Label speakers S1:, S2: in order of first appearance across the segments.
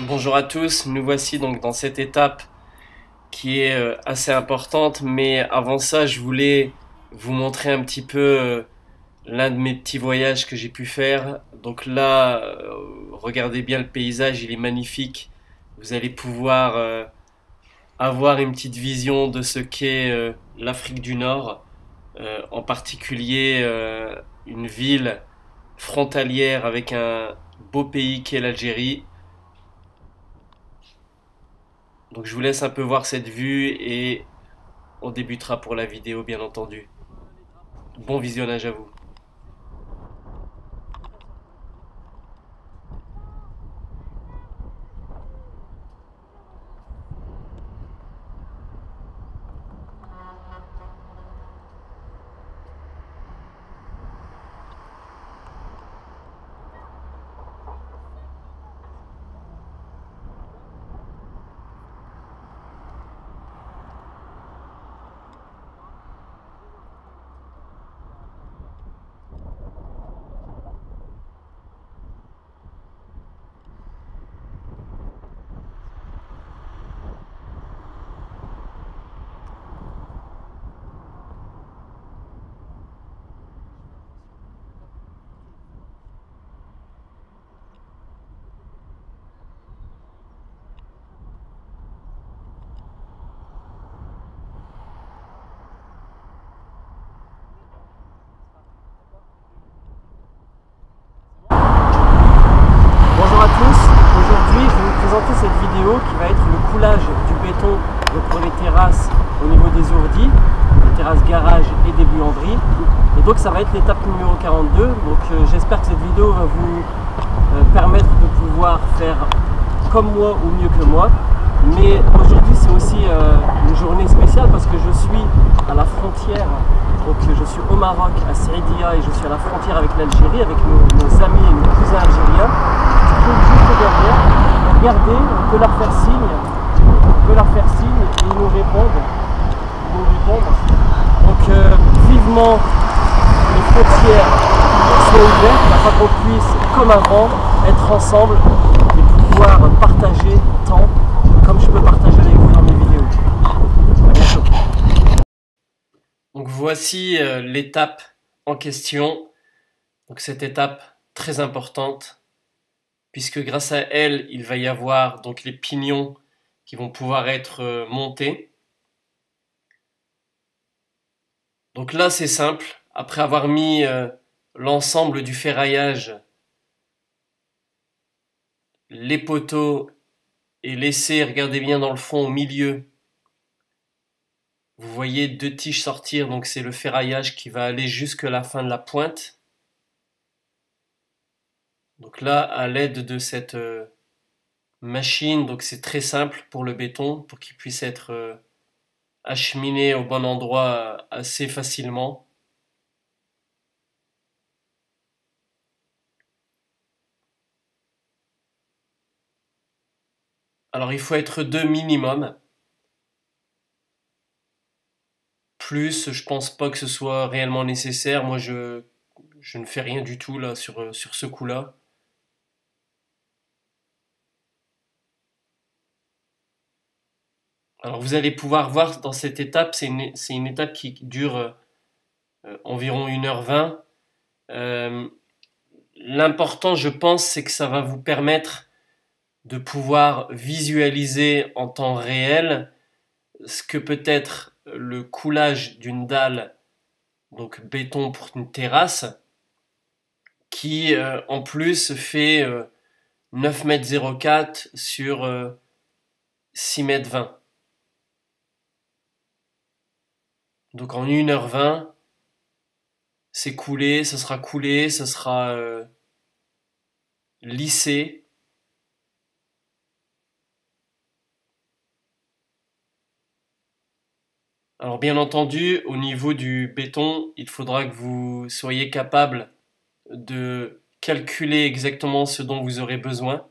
S1: Bonjour à tous, nous voici donc dans cette étape qui est assez importante, mais avant ça je voulais vous montrer un petit peu l'un de mes petits voyages que j'ai pu faire. Donc là, regardez bien le paysage, il est magnifique. Vous allez pouvoir avoir une petite vision de ce qu'est l'Afrique du Nord, en particulier une ville frontalière avec un beau pays qu'est l'Algérie. Donc je vous laisse un peu voir cette vue et on débutera pour la vidéo bien entendu. Bon visionnage à vous.
S2: Bonjour à tous, aujourd'hui je vais vous présenter cette vidéo qui va être le coulage du béton pour les terrasses au niveau des ourdis, les terrasses garage et des buanderies. Et donc ça va être l'étape numéro 42, donc j'espère que cette vidéo va vous permettre de pouvoir faire comme moi ou mieux que moi. Mais aujourd'hui c'est aussi une journée spéciale parce que je suis à la frontière, donc je suis au Maroc, à Seridia, et je suis à la frontière avec l'Algérie, avec nos amis et nos cousins algériens. Juste derrière, regardez, on peut leur faire signe, et ils nous répondent. Donc vivement les frontières soient ouvertes afin qu'on puisse, comme avant, être ensemble et pouvoir partager tant comme je peux partager avec vous dans mes vidéos. À bientôt.
S1: Donc voici l'étape en question. Donc cette étape très importante puisque grâce à elle, il va y avoir donc les pignons qui vont pouvoir être montés. Donc là, c'est simple. Après avoir mis l'ensemble du ferraillage, les poteaux et laissé, regardez bien dans le fond au milieu, vous voyez deux tiges sortir, donc c'est le ferraillage qui va aller jusque la fin de la pointe. Donc là, à l'aide de cette machine, donc c'est très simple pour le béton, pour qu'il puisse être acheminé au bon endroit assez facilement. Alors il faut être deux minimum. Plus, je pense pas que ce soit réellement nécessaire. Moi, je ne fais rien du tout là sur ce coup-là. Alors vous allez pouvoir voir dans cette étape, c'est une étape qui dure environ 1h20. L'important, je pense, c'est que ça va vous permettre de pouvoir visualiser en temps réel ce que peut être le coulage d'une dalle, donc béton pour une terrasse, qui en plus fait 9,04 m sur 6,20 m. Donc en 1h20, c'est coulé, ça sera lissé. Alors bien entendu, au niveau du béton, il faudra que vous soyez capable de calculer exactement ce dont vous aurez besoin.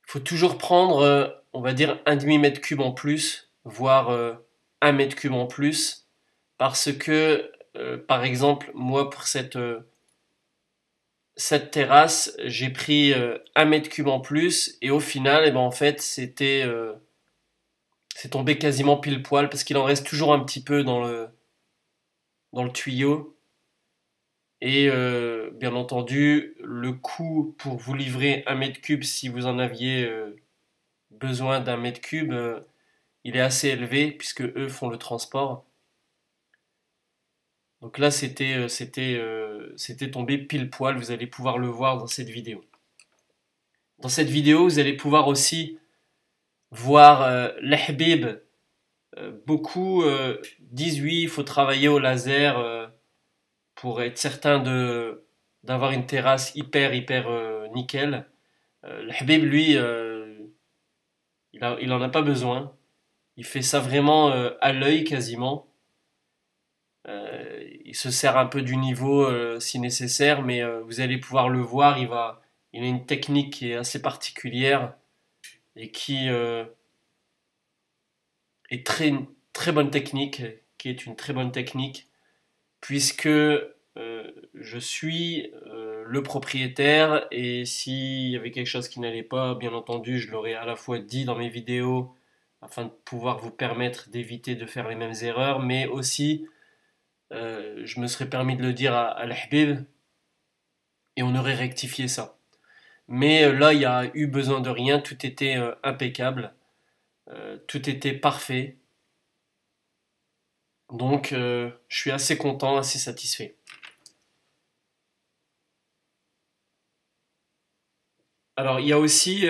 S1: Il faut toujours prendre, on va dire, un demi-mètre cube en plus, voire 1 m3 en plus, parce que, par exemple, moi, pour cette cette terrasse, j'ai pris 1 m3 en plus et au final, eh ben, en fait, c'est tombé quasiment pile poil parce qu'il en reste toujours un petit peu dans le tuyau. Et bien entendu, le coût pour vous livrer 1 m3 si vous en aviez besoin d'1 m3, il est assez élevé puisque eux font le transport. Donc là, c'était tombé pile poil. Vous allez pouvoir le voir dans cette vidéo. Dans cette vidéo, vous allez pouvoir aussi voir l'Habib. Beaucoup disent oui, il faut travailler au laser pour être certain de d'avoir une terrasse hyper nickel. Le Habib, lui, il en a pas besoin. Il fait ça vraiment à l'œil quasiment. Il se sert un peu du niveau si nécessaire, mais vous allez pouvoir le voir. Il a une technique qui est assez particulière et qui est très bonne technique, qui est une très bonne technique, puisque je suis le propriétaire et s'il y avait quelque chose qui n'allait pas, bien entendu, je l'aurais à la fois dit dans mes vidéos afin de pouvoir vous permettre d'éviter de faire les mêmes erreurs, mais aussi je me serais permis de le dire à l'Habib et on aurait rectifié ça. Mais là, il y a eu besoin de rien, tout était impeccable, tout était parfait. Donc, je suis assez content, assez satisfait. Alors, il y a aussi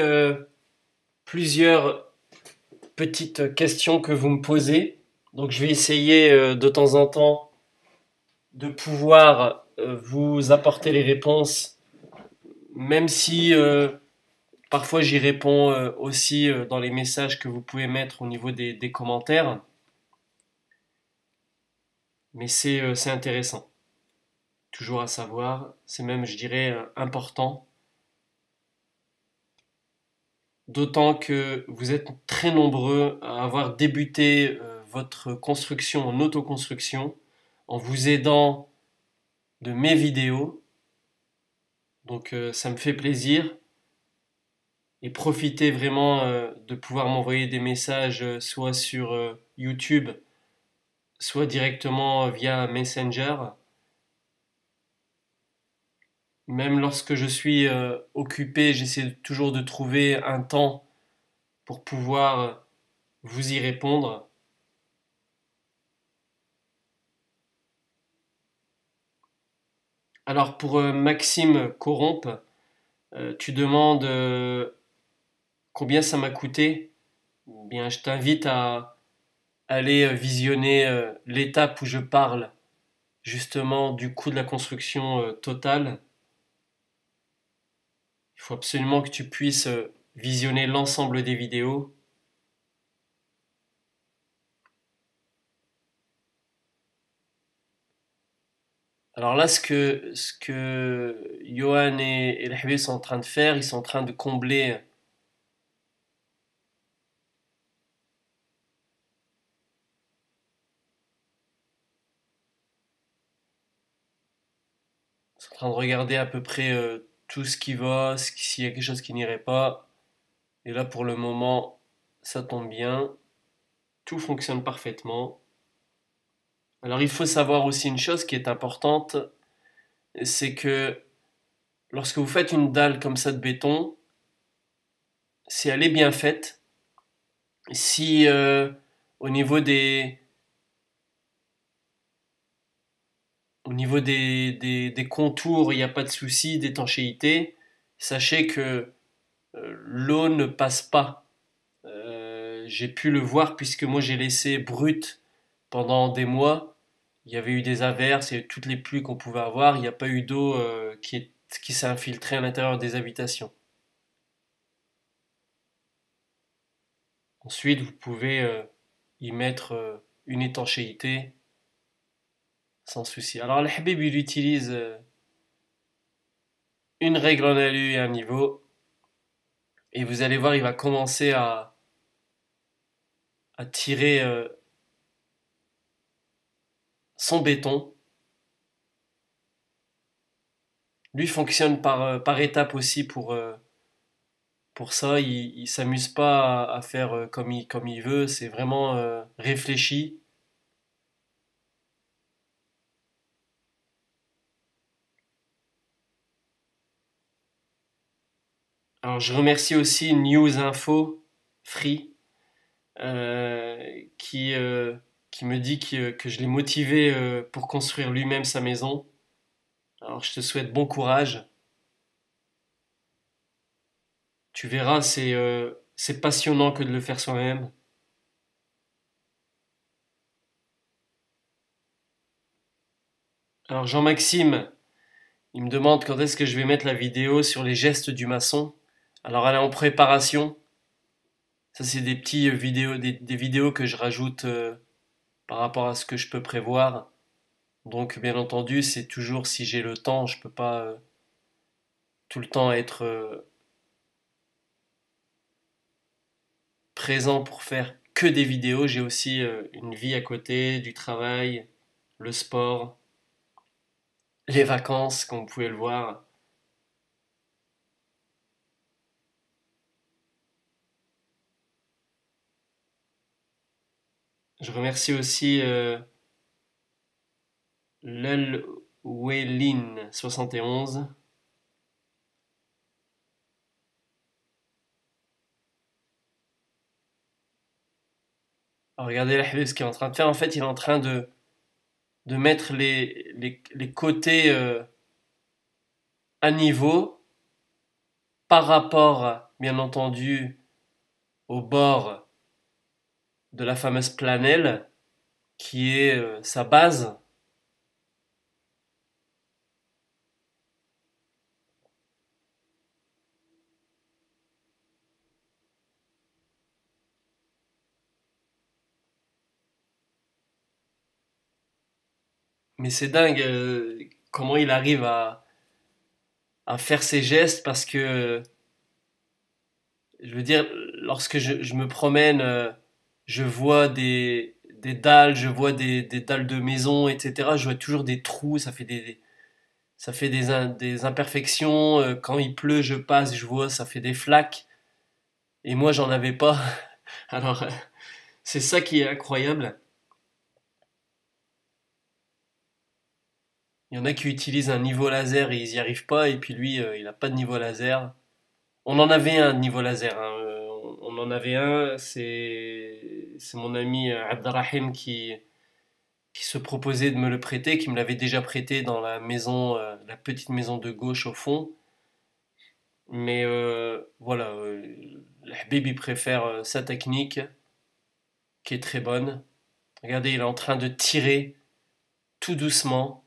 S1: plusieurs petites questions que vous me posez. Donc, je vais essayer de temps en temps de pouvoir vous apporter les réponses, même si parfois j'y réponds aussi dans les messages que vous pouvez mettre au niveau des commentaires. Mais c'est intéressant. Toujours à savoir. C'est même, je dirais, important. D'autant que vous êtes très nombreux à avoir débuté votre construction en autoconstruction en vous aidant de mes vidéos. Donc ça me fait plaisir. Et profitez vraiment de pouvoir m'envoyer des messages soit sur YouTube, soit directement via Messenger. Même lorsque je suis occupé, j'essaie toujours de trouver un temps pour pouvoir vous y répondre. Alors pour Maxime Corrompe, tu demandes combien ça m'a coûté. Bien, je t'invite à aller visionner l'étape où je parle justement du coût de la construction totale. Il faut absolument que tu puisses visionner l'ensemble des vidéos. Alors là, ce que Johan et el Habib sont en train de faire, ils sont en train de combler, ils sont en train de regarder à peu près tout ce qui va, s'il y a quelque chose qui n'irait pas. Et là, pour le moment, ça tombe bien, tout fonctionne parfaitement. Alors il faut savoir aussi une chose qui est importante, c'est que lorsque vous faites une dalle comme ça de béton, si elle est bien faite, si au niveau des contours il n'y a pas de souci d'étanchéité, sachez que l'eau ne passe pas. J'ai pu le voir puisque moi j'ai laissé brut pendant des mois. Il y avait eu des averses et toutes les pluies qu'on pouvait avoir. Il n'y a pas eu d'eau qui s'est infiltrée à l'intérieur des habitations. Ensuite, vous pouvez y mettre une étanchéité sans souci. Alors, le Habib, il utilise une règle en alu et un niveau. Et vous allez voir, il va commencer à tirer son béton. Lui fonctionne par étapes aussi pour ça. Il s'amuse pas à faire comme il veut. C'est vraiment réfléchi. Alors je remercie aussi News Info Free qui, qui me dit que je l'ai motivé pour construire lui-même sa maison. Alors je te souhaite bon courage. Tu verras, c'est passionnant que de le faire soi-même. Alors Jean-Maxime, il me demande quand est-ce que je vais mettre la vidéo sur les gestes du maçon. Alors elle est en préparation. Ça c'est des petits vidéos, des vidéos que je rajoute par rapport à ce que je peux prévoir. Donc bien entendu, c'est toujours si j'ai le temps, je peux pas tout le temps être présent pour faire que des vidéos. J'ai aussi une vie à côté, du travail, le sport, les vacances, comme vous pouvez le voir. Je remercie aussi Lelwelin71. Alors, regardez la ce qu'il est en train de faire. En fait, il est en train de mettre les côtés à niveau par rapport, bien entendu, au bord de la fameuse planelle qui est sa base. Mais c'est dingue comment il arrive à faire ces gestes parce que, je veux dire, lorsque je me promène, je vois des dalles, je vois des dalles de maison, etc. Je vois toujours des trous, ça fait des imperfections. Quand il pleut, je passe, je vois, ça fait des flaques. Et moi, j'en avais pas. Alors, c'est ça qui est incroyable. Il y en a qui utilisent un niveau laser et ils n'y arrivent pas, et puis lui, il n'a pas de niveau laser. On en avait un niveau laser, hein, on en avait un, c'est mon ami Abderrahim qui se proposait de me le prêter, qui me l'avait déjà prêté dans la maison, la petite maison de gauche au fond. Mais voilà, le Habib il préfère sa technique, qui est très bonne. Regardez, il est en train de tirer tout doucement.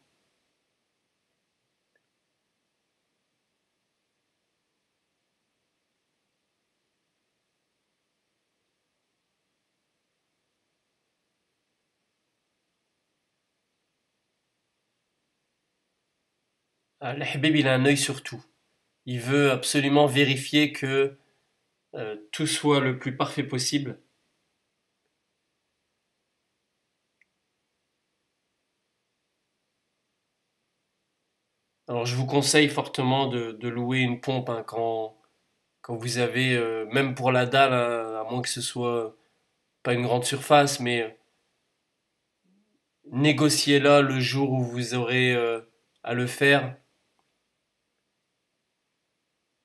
S1: Ah, le Habib il a un œil sur tout. Il veut absolument vérifier que tout soit le plus parfait possible. Alors je vous conseille fortement de louer une pompe hein, quand vous avez, même pour la dalle, hein, à moins que ce soit pas une grande surface, mais négociez-la le jour où vous aurez à le faire.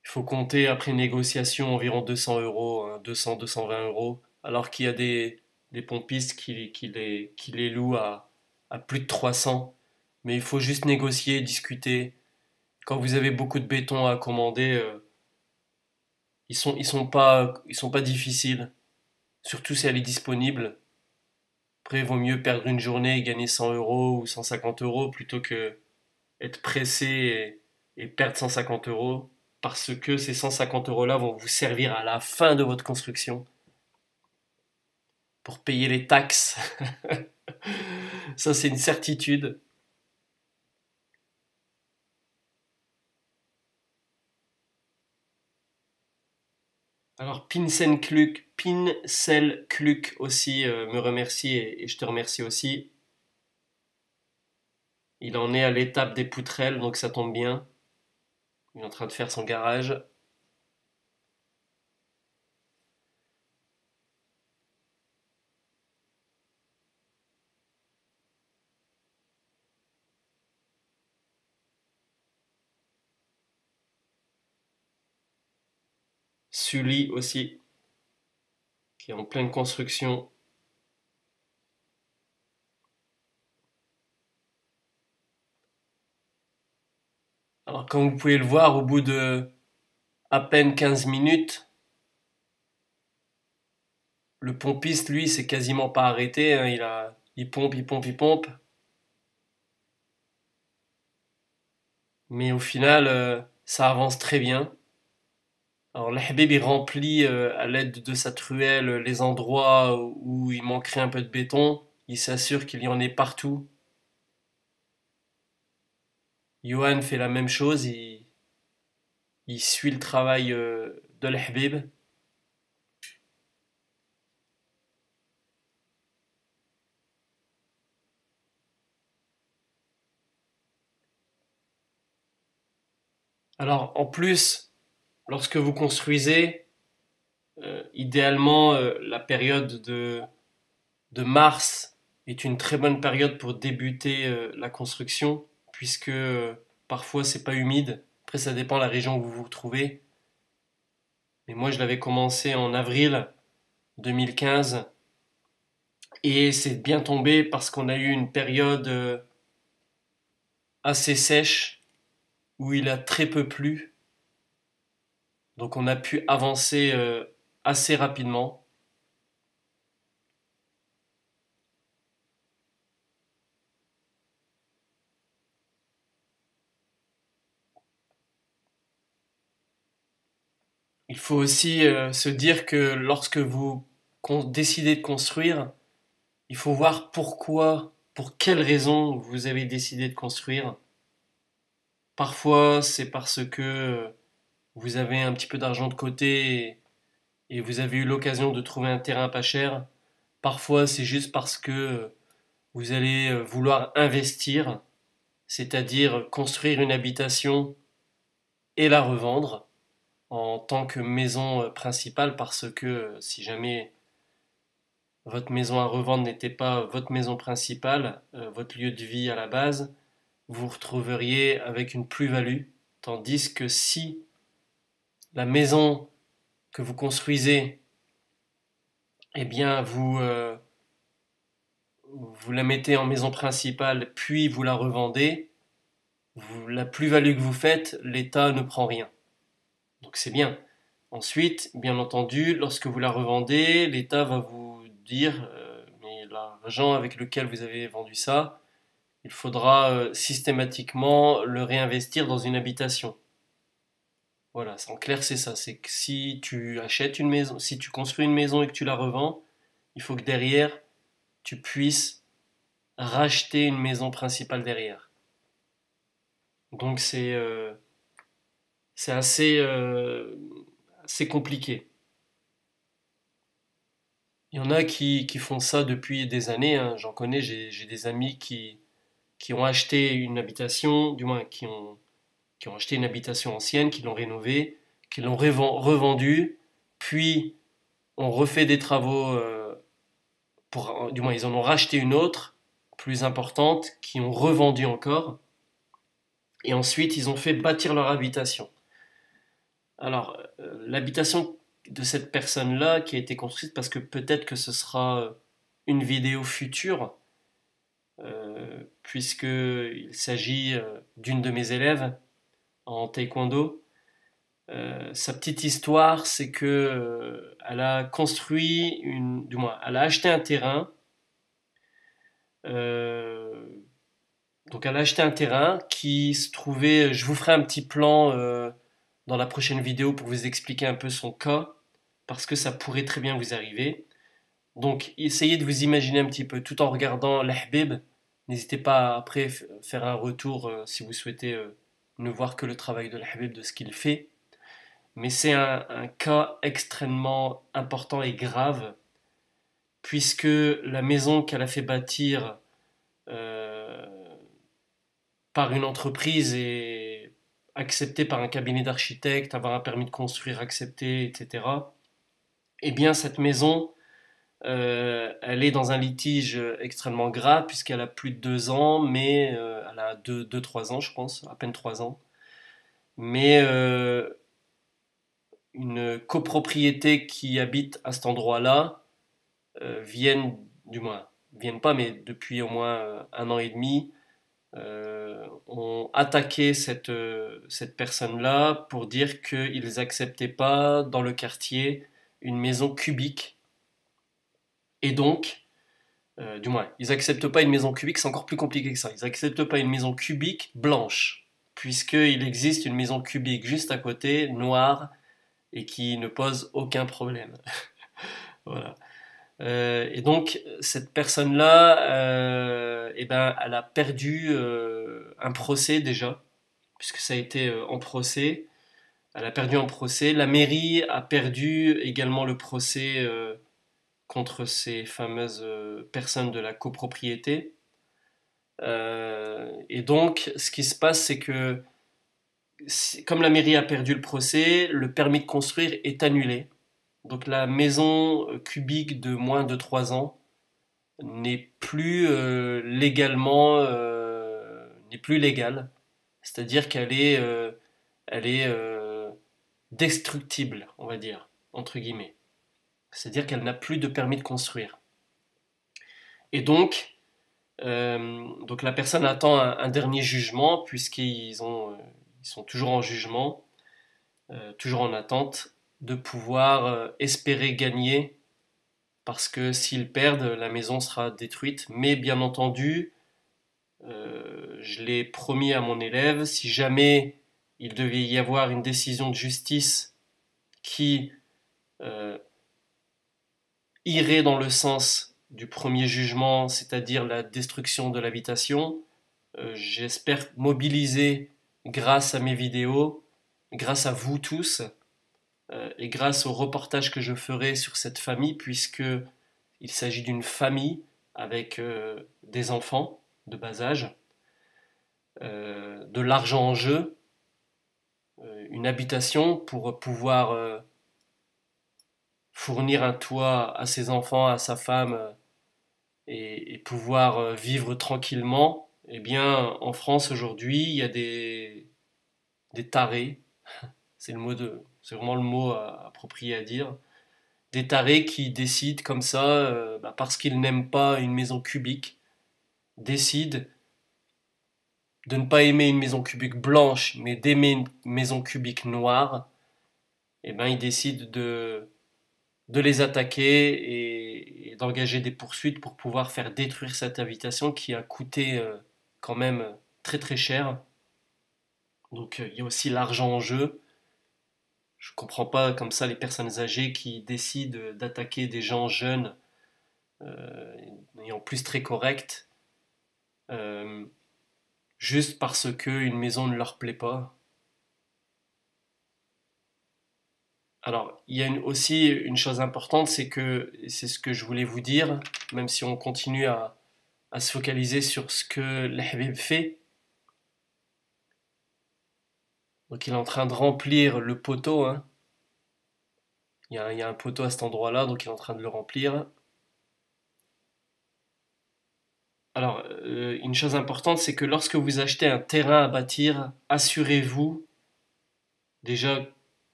S1: Il faut compter après négociation environ 200 euros, hein, 200-220 euros, alors qu'il y a des pompistes qui les louent à plus de 300. Mais il faut juste négocier, discuter. Quand vous avez beaucoup de béton à commander, ils sont pas difficiles. Surtout si elle est disponible. Après, il vaut mieux perdre une journée et gagner 100 euros ou 150 euros plutôt que être pressé et perdre 150 euros parce que ces 150 euros-là vont vous servir à la fin de votre construction pour payer les taxes. Ça, c'est une certitude. Alors, Pincel Cluck aussi me remercie et je te remercie aussi. Il en est à l'étape des poutrelles, donc ça tombe bien. Il est en train de faire son garage. Sully aussi, qui est en pleine construction. Alors comme vous pouvez le voir, au bout de à peine 15 minutes, le pompiste, lui, s'est quasiment pas arrêté, hein. Il pompe, il pompe, il pompe. Mais au final, ça avance très bien. Alors l'Habib, il remplit à l'aide de sa truelle les endroits où il manquerait un peu de béton. Il s'assure qu'il y en ait partout. Johan fait la même chose, il suit le travail de l'Habib. Alors en plus, lorsque vous construisez, idéalement la période de mars est une très bonne période pour débuter la construction, puisque parfois c'est pas humide. Après, ça dépend de la région où vous vous trouvez. Mais moi, je l'avais commencé en avril 2015 et c'est bien tombé parce qu'on a eu une période assez sèche où il a très peu plu. Donc on a pu avancer assez rapidement. Il faut aussi se dire que lorsque vous décidez de construire, il faut voir pourquoi, pour quelles raisons vous avez décidé de construire. Parfois, c'est parce que vous avez un petit peu d'argent de côté et vous avez eu l'occasion de trouver un terrain pas cher. Parfois, c'est juste parce que vous allez vouloir investir, c'est-à-dire construire une habitation et la revendre en tant que maison principale parce que si jamais votre maison à revendre n'était pas votre maison principale, votre lieu de vie à la base, vous vous retrouveriez avec une plus-value. Tandis que si la maison que vous construisez, eh bien, vous la mettez en maison principale, puis vous la revendez, la plus-value que vous faites, l'État ne prend rien. Donc c'est bien. Ensuite, bien entendu, lorsque vous la revendez, l'État va vous dire, mais l'argent avec lequel vous avez vendu ça, il faudra systématiquement le réinvestir dans une habitation. Voilà, en clair, c'est ça. C'est que si tu achètes une maison, si tu construis une maison et que tu la revends, il faut que derrière, tu puisses racheter une maison principale derrière. Donc c'est assez compliqué. Il y en a qui font ça depuis des années, hein. J'en connais, j'ai des amis qui ont acheté une habitation, du moins qui ont acheté une habitation ancienne, qui l'ont rénovée, qui l'ont revendue, puis ont refait des travaux du moins ils en ont racheté une autre, plus importante, qui ont revendu encore, et ensuite ils ont fait bâtir leur habitation. Alors, l'habitation de cette personne-là qui a été construite, parce que peut-être que ce sera une vidéo future, puisqu'il s'agit d'une de mes élèves en taekwondo. Sa petite histoire, c'est que elle a construit du moins, elle a acheté un terrain. euh, donc, elle a acheté un terrain qui se trouvait. Je vous ferai un petit plan dans la prochaine vidéo pour vous expliquer un peu son cas, parce que ça pourrait très bien vous arriver. Donc, essayez de vous imaginer un petit peu tout en regardant l'Habib. N'hésitez pas à après faire un retour si vous souhaitez ne voir que le travail de l'Habib, de ce qu'il fait. Mais c'est un cas extrêmement important et grave, puisque la maison qu'elle a fait bâtir euh, par une entreprise et accepté par un cabinet d'architecte, avoir un permis de construire accepté, etc. Eh bien, cette maison, elle est dans un litige extrêmement grave puisqu'elle a plus de 2 ans, mais elle a 3 ans, je pense, à peine 3 ans. Mais une copropriété qui habite à cet endroit-là viennent pas, mais depuis au moins 1 an et demi, ont attaqué cette personne-là pour dire qu'ils n'acceptaient pas dans le quartier une maison cubique. Et donc, ils n'acceptent pas une maison cubique, c'est encore plus compliqué que ça. Ils n'acceptent pas une maison cubique blanche, puisqu'il existe une maison cubique juste à côté, noire, et qui ne pose aucun problème. Voilà. Et donc, cette personne-là, eh ben, elle a perdu un procès déjà, puisque ça a été en procès. Elle a perdu un procès. La mairie a perdu également le procès contre ces fameuses personnes de la copropriété. Et donc, ce qui se passe, c'est que comme la mairie a perdu le procès, le permis de construire est annulé. Donc la maison cubique de moins de 3 ans n'est plus n'est plus légale. C'est-à-dire elle est destructible, on va dire, entre guillemets. C'est-à-dire qu'elle n'a plus de permis de construire. Et donc la personne attend un dernier jugement, puisqu'ils ils sont toujours en jugement, toujours en attente de pouvoir espérer gagner, parce que s'ils perdent, la maison sera détruite. Mais bien entendu, je l'ai promis à mon élève, si jamais il devait y avoir une décision de justice qui euh, irait dans le sens du premier jugement, c'est-à-dire la destruction de l'habitation, j'espère mobiliser grâce à mes vidéos, grâce à vous tous, et grâce au reportage que je ferai sur cette famille, puisque il s'agit d'une famille avec des enfants de bas âge, de l'argent en jeu, une habitation pour pouvoir fournir un toit à ses enfants, à sa femme, et pouvoir vivre tranquillement. Eh bien, en France aujourd'hui, il y a des tarés, c'est vraiment le mot approprié à dire, des tarés qui décident comme ça, parce qu'ils n'aiment pas une maison cubique, décident de ne pas aimer une maison cubique blanche, mais d'aimer une maison cubique noire. Et ben ils décident de les attaquer et d'engager des poursuites pour pouvoir faire détruire cette habitation qui a coûté quand même très très cher. Donc il y a aussi l'argent en jeu. Je comprends pas comme ça les personnes âgées qui décident d'attaquer des gens jeunes et en plus très corrects euh, juste parce qu'une maison ne leur plaît pas. Alors, il y a aussi une chose importante, c'est que, c'est ce que je voulais vous dire, même si on continue à se focaliser sur ce que l'Habib fait. Donc il est en train de remplir le poteau, hein. Il y a un poteau à cet endroit-là, donc il est en train de le remplir. Alors, une chose importante, c'est que lorsque vous achetez un terrain à bâtir, assurez-vous déjà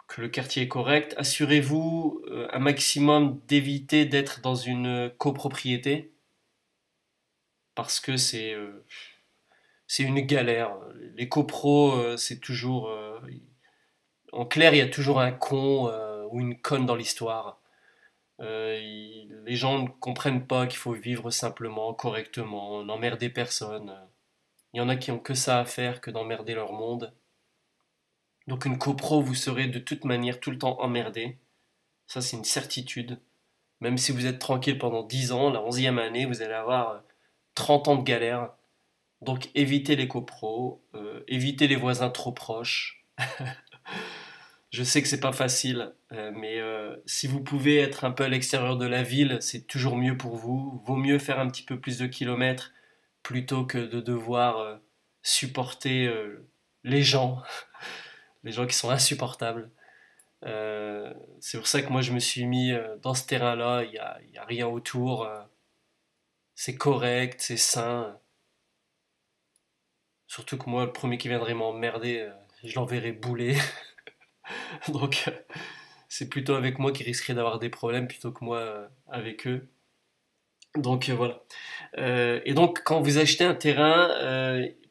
S1: que le quartier est correct, assurez-vous un maximum d'éviter d'être dans une copropriété, parce que c'est une galère. Les copros, c'est toujours... en clair, il y a toujours un con ou une conne dans l'histoire. Les gens ne comprennent pas qu'il faut vivre simplement, correctement, n'emmerder personne. Il y en a qui ont que ça à faire que d'emmerder leur monde. Donc une copro, vous serez de toute manière tout le temps emmerdé. Ça, c'est une certitude. Même si vous êtes tranquille pendant 10 ans, la 11e année, vous allez avoir 30 ans de galère. Donc évitez les copros, évitez les voisins trop proches. Je sais que c'est pas facile, mais si vous pouvez être un peu à l'extérieur de la ville, c'est toujours mieux pour vous. Vaut mieux faire un petit peu plus de kilomètres plutôt que de devoir supporter les gens des gens qui sont insupportables. C'est pour ça que moi je me suis mis dans ce terrain-là, il y a rien autour, c'est correct, c'est sain. Surtout que moi, le premier qui viendrait m'emmerder, je l'enverrai bouler. Donc c'est plutôt avec moi qui risquerait d'avoir des problèmes plutôt que moi avec eux. Donc voilà. Et donc quand vous achetez un terrain,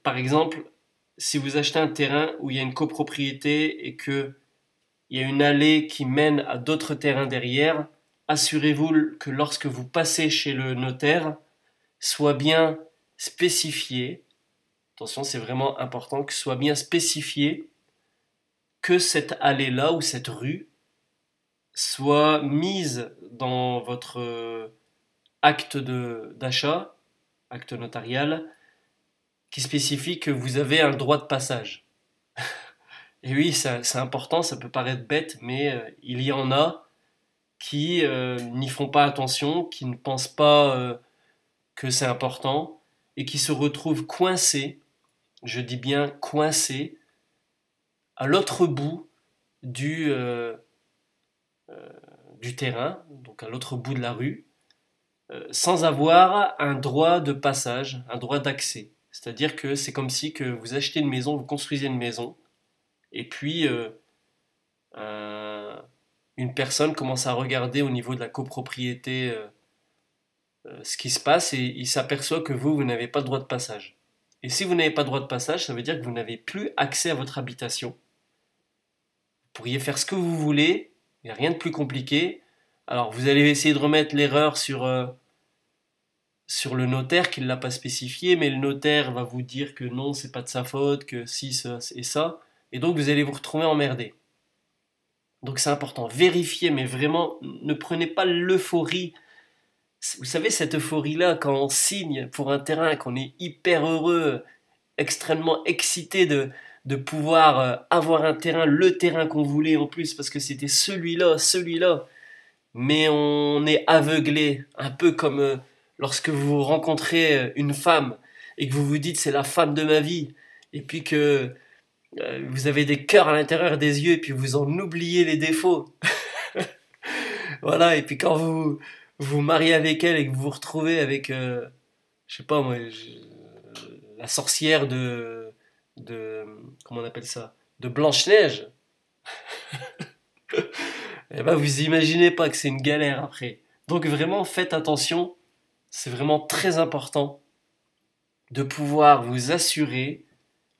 S1: par exemple, si vous achetez un terrain où il y a une copropriété et que il y a une allée qui mène à d'autres terrains derrière, assurez-vous que lorsque vous passez chez le notaire, soit bien spécifié, attention c'est vraiment important, que soit bien spécifié que cette allée-là ou cette rue soit mise dans votre acte d'achat, acte notarial, qui spécifie que vous avez un droit de passage. Et oui, c'est important, ça peut paraître bête, mais il y en a qui n'y font pas attention, qui ne pensent pas que c'est important, et qui se retrouvent coincés, je dis bien coincés, à l'autre bout du, euh, du terrain, donc à l'autre bout de la rue, sans avoir un droit de passage, un droit d'accès. C'est-à-dire que c'est comme si que vous achetez une maison, vous construisez une maison, et puis un- une personne commence à regarder au niveau de la copropriété ce qui se passe et il s'aperçoit que vous n'avez pas le droit de passage. Et si vous n'avez pas de droit de passage, ça veut dire que vous n'avez plus accès à votre habitation. Vous pourriez faire ce que vous voulez, il n'y a rien de plus compliqué. Alors vous allez essayer de remettre l'erreur sur le notaire qui ne l'a pas spécifié, mais le notaire va vous dire que non, c'est pas de sa faute, que si, ça et ça. Et donc vous allez vous retrouver emmerdé. Donc c'est important, vérifiez, mais vraiment, ne prenez pas l'euphorie. Vous savez, cette euphorie-là, quand on signe pour un terrain, qu'on est hyper heureux, extrêmement excité de pouvoir avoir un terrain, le terrain qu'on voulait en plus, parce que c'était celui-là, celui-là. Mais on est aveuglé, un peu comme lorsque vous rencontrez une femme et que vous vous dites c'est la femme de ma vie, et puis que vous avez des cœurs à l'intérieur des yeux, et puis vous en oubliez les défauts. Voilà, et puis quand vous vous mariez avec elle et que vous vous retrouvez avec, je sais pas moi, la sorcière de, comment on appelle ça, de Blanche-Neige, eh ben vous imaginez pas que c'est une galère après. Donc vraiment faites attention, c'est vraiment très important de pouvoir vous assurer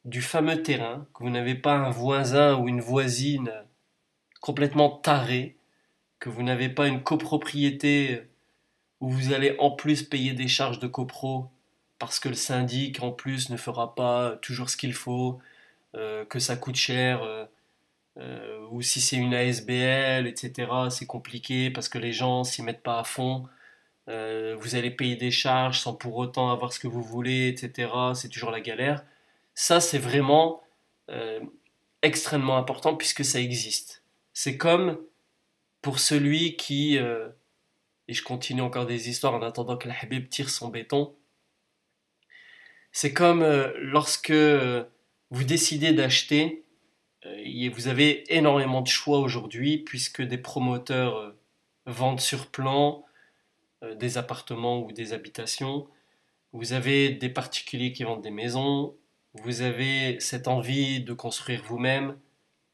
S1: du fameux terrain, que vous n'avez pas un voisin ou une voisine complètement taré, que vous n'avez pas une copropriété où vous allez en plus payer des charges de copro parce que le syndic en plus ne fera pas toujours ce qu'il faut, que ça coûte cher, ou si c'est une ASBL, etc. C'est compliqué parce que les gens s'y mettent pas à fond. Vous allez payer des charges sans pour autant avoir ce que vous voulez, etc. C'est toujours la galère. Ça, c'est vraiment euh, extrêmement important puisque ça existe. C'est comme pour celui qui, et je continue encore des histoires en attendant que la Habib tire son béton, c'est comme lorsque vous décidez d'acheter, vous avez énormément de choix aujourd'hui puisque des promoteurs vendent sur plan des appartements ou des habitations, vous avez des particuliers qui vendent des maisons, vous avez cette envie de construire vous-même,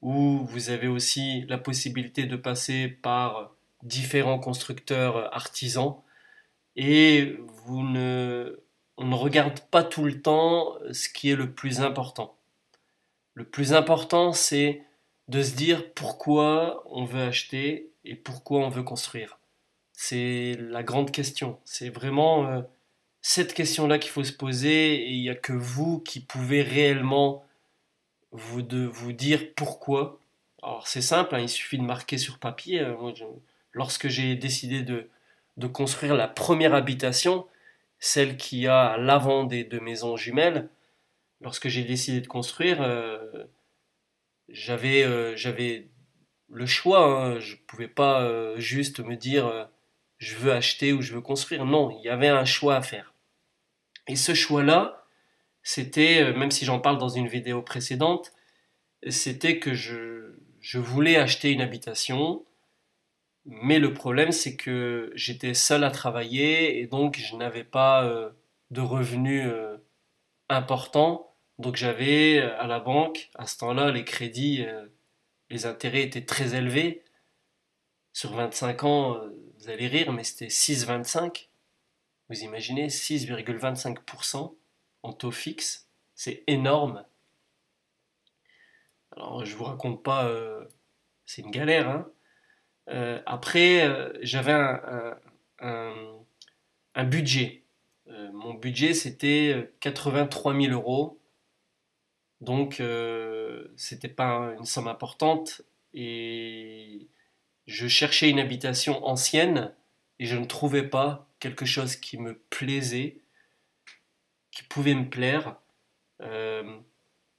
S1: ou vous avez aussi la possibilité de passer par différents constructeurs artisans, et on ne regarde pas tout le temps ce qui est le plus important. Le plus important, c'est de se dire pourquoi on veut acheter et pourquoi on veut construire. C'est la grande question. C'est vraiment cette question-là qu'il faut se poser et il n'y a que vous qui pouvez réellement vous dire pourquoi. Alors c'est simple, hein, il suffit de marquer sur papier. Lorsque j'ai décidé de construire la première habitation, celle qui a à l'avant des deux maisons jumelles, lorsque j'ai décidé de construire, j'avais le choix. Hein. Je ne pouvais pas juste me dire je veux acheter ou je veux construire. Non, il y avait un choix à faire. Et ce choix-là, c'était, même si j'en parle dans une vidéo précédente, c'était que je voulais acheter une habitation, mais le problème c'est que j'étais seul à travailler et donc je n'avais pas de revenus importants. Donc j'avais à la banque, à ce temps-là, les crédits, les intérêts étaient très élevés. Sur 25 ans, vous allez rire, mais c'était 6,25. Vous imaginez, 6,25% en taux fixe. C'est énorme. Alors, je vous raconte pas, c'est une galère, hein. Après, j'avais un- un budget. Mon budget, c'était 83 000 euros. Donc, c'était pas une somme importante. Et je cherchais une habitation ancienne et je ne trouvais pas quelque chose qui me plaisait, qui pouvait me plaire. Euh,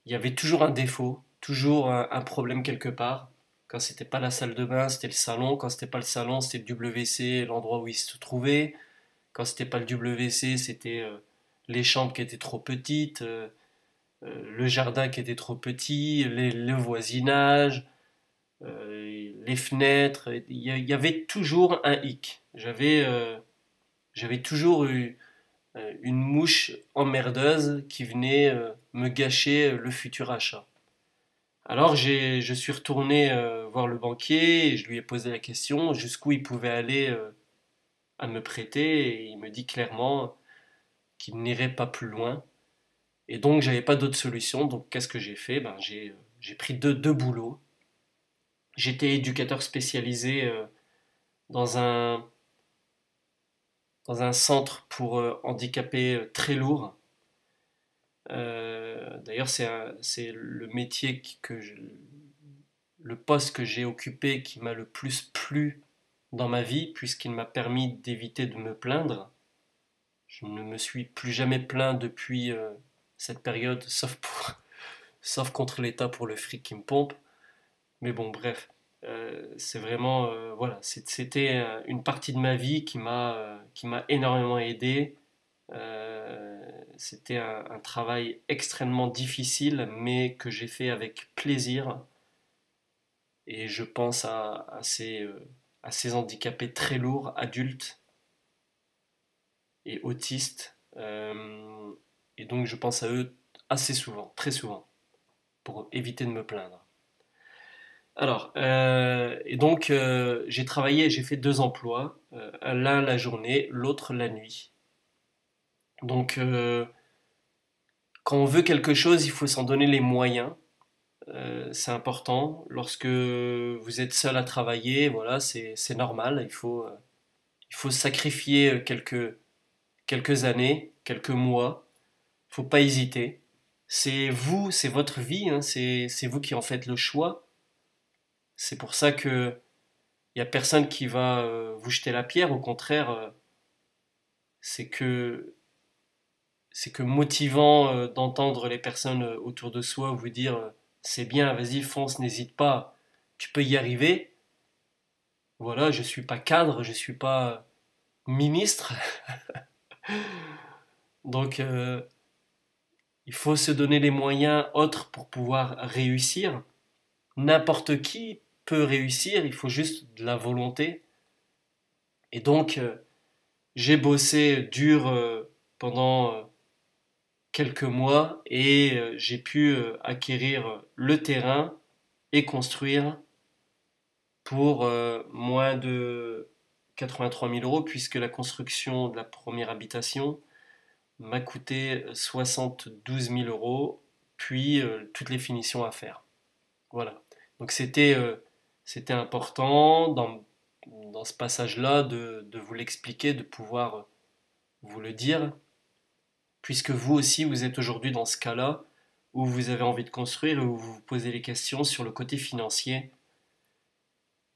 S1: il y avait toujours un défaut, toujours un problème quelque part. Quand c'était pas la salle de bain, c'était le salon. Quand c'était pas le salon, c'était le WC, l'endroit où il se trouvait. Quand c'était pas le WC, c'était les chambres qui étaient trop petites, le jardin qui était trop petit, le voisinage, les fenêtres. Il y avait toujours un hic. J'avais toujours eu une mouche emmerdeuse qui venait me gâcher le futur achat. Alors je suis retourné voir le banquier et je lui ai posé la question jusqu'où il pouvait aller à me prêter et il me dit clairement qu'il n'irait pas plus loin. Et donc j'avais pas d'autre solution. Donc qu'est-ce que j'ai fait? Ben, j'ai pris deux boulots. J'étais éducateur spécialisé dans dans un centre pour handicapés très lourds. D'ailleurs, c'est le métier le poste que j'ai occupé qui m'a le plus plu dans ma vie, puisqu'il m'a permis d'éviter de me plaindre. Je ne me suis plus jamais plaint depuis cette période, sauf contre l'État pour le fric qui me pompe. Mais bon, bref, c'est vraiment, voilà, c'était une partie de ma vie qui m'a énormément aidé. C'était un travail extrêmement difficile, mais que j'ai fait avec plaisir. Et je pense à ces handicapés très lourds, adultes et autistes. Et donc je pense à eux assez souvent, très souvent, pour éviter de me plaindre. Alors, et donc j'ai travaillé, j'ai fait deux emplois, l'un la journée, l'autre la nuit. Donc quand on veut quelque chose, il faut s'en donner les moyens. C'est important. Lorsque vous êtes seul à travailler, voilà, c'est normal. Il faut sacrifier quelques années, quelques mois. Il faut pas hésiter. C'est vous, c'est votre vie, hein, c'est vous qui en faites le choix. C'est pour ça que il y a personne qui va vous jeter la pierre. Au contraire, c'est que c'est que motivant d'entendre les personnes autour de soi vous dire c'est bien, vas-y, fonce, n'hésite pas, tu peux y arriver. Voilà, je suis pas cadre, je suis pas ministre, donc il faut se donner les moyens autres pour pouvoir réussir. N'importe qui peut réussir, il faut juste de la volonté. Et donc j'ai bossé dur pendant quelques mois et j'ai pu acquérir le terrain et construire pour moins de 83 000 euros puisque la construction de la première habitation m'a coûté 72 000 euros puis toutes les finitions à faire. Voilà. Donc c'était important dans ce passage-là de vous l'expliquer, de pouvoir vous le dire puisque vous aussi vous êtes aujourd'hui dans ce cas-là où vous avez envie de construire et où vous vous posez les questions sur le côté financier.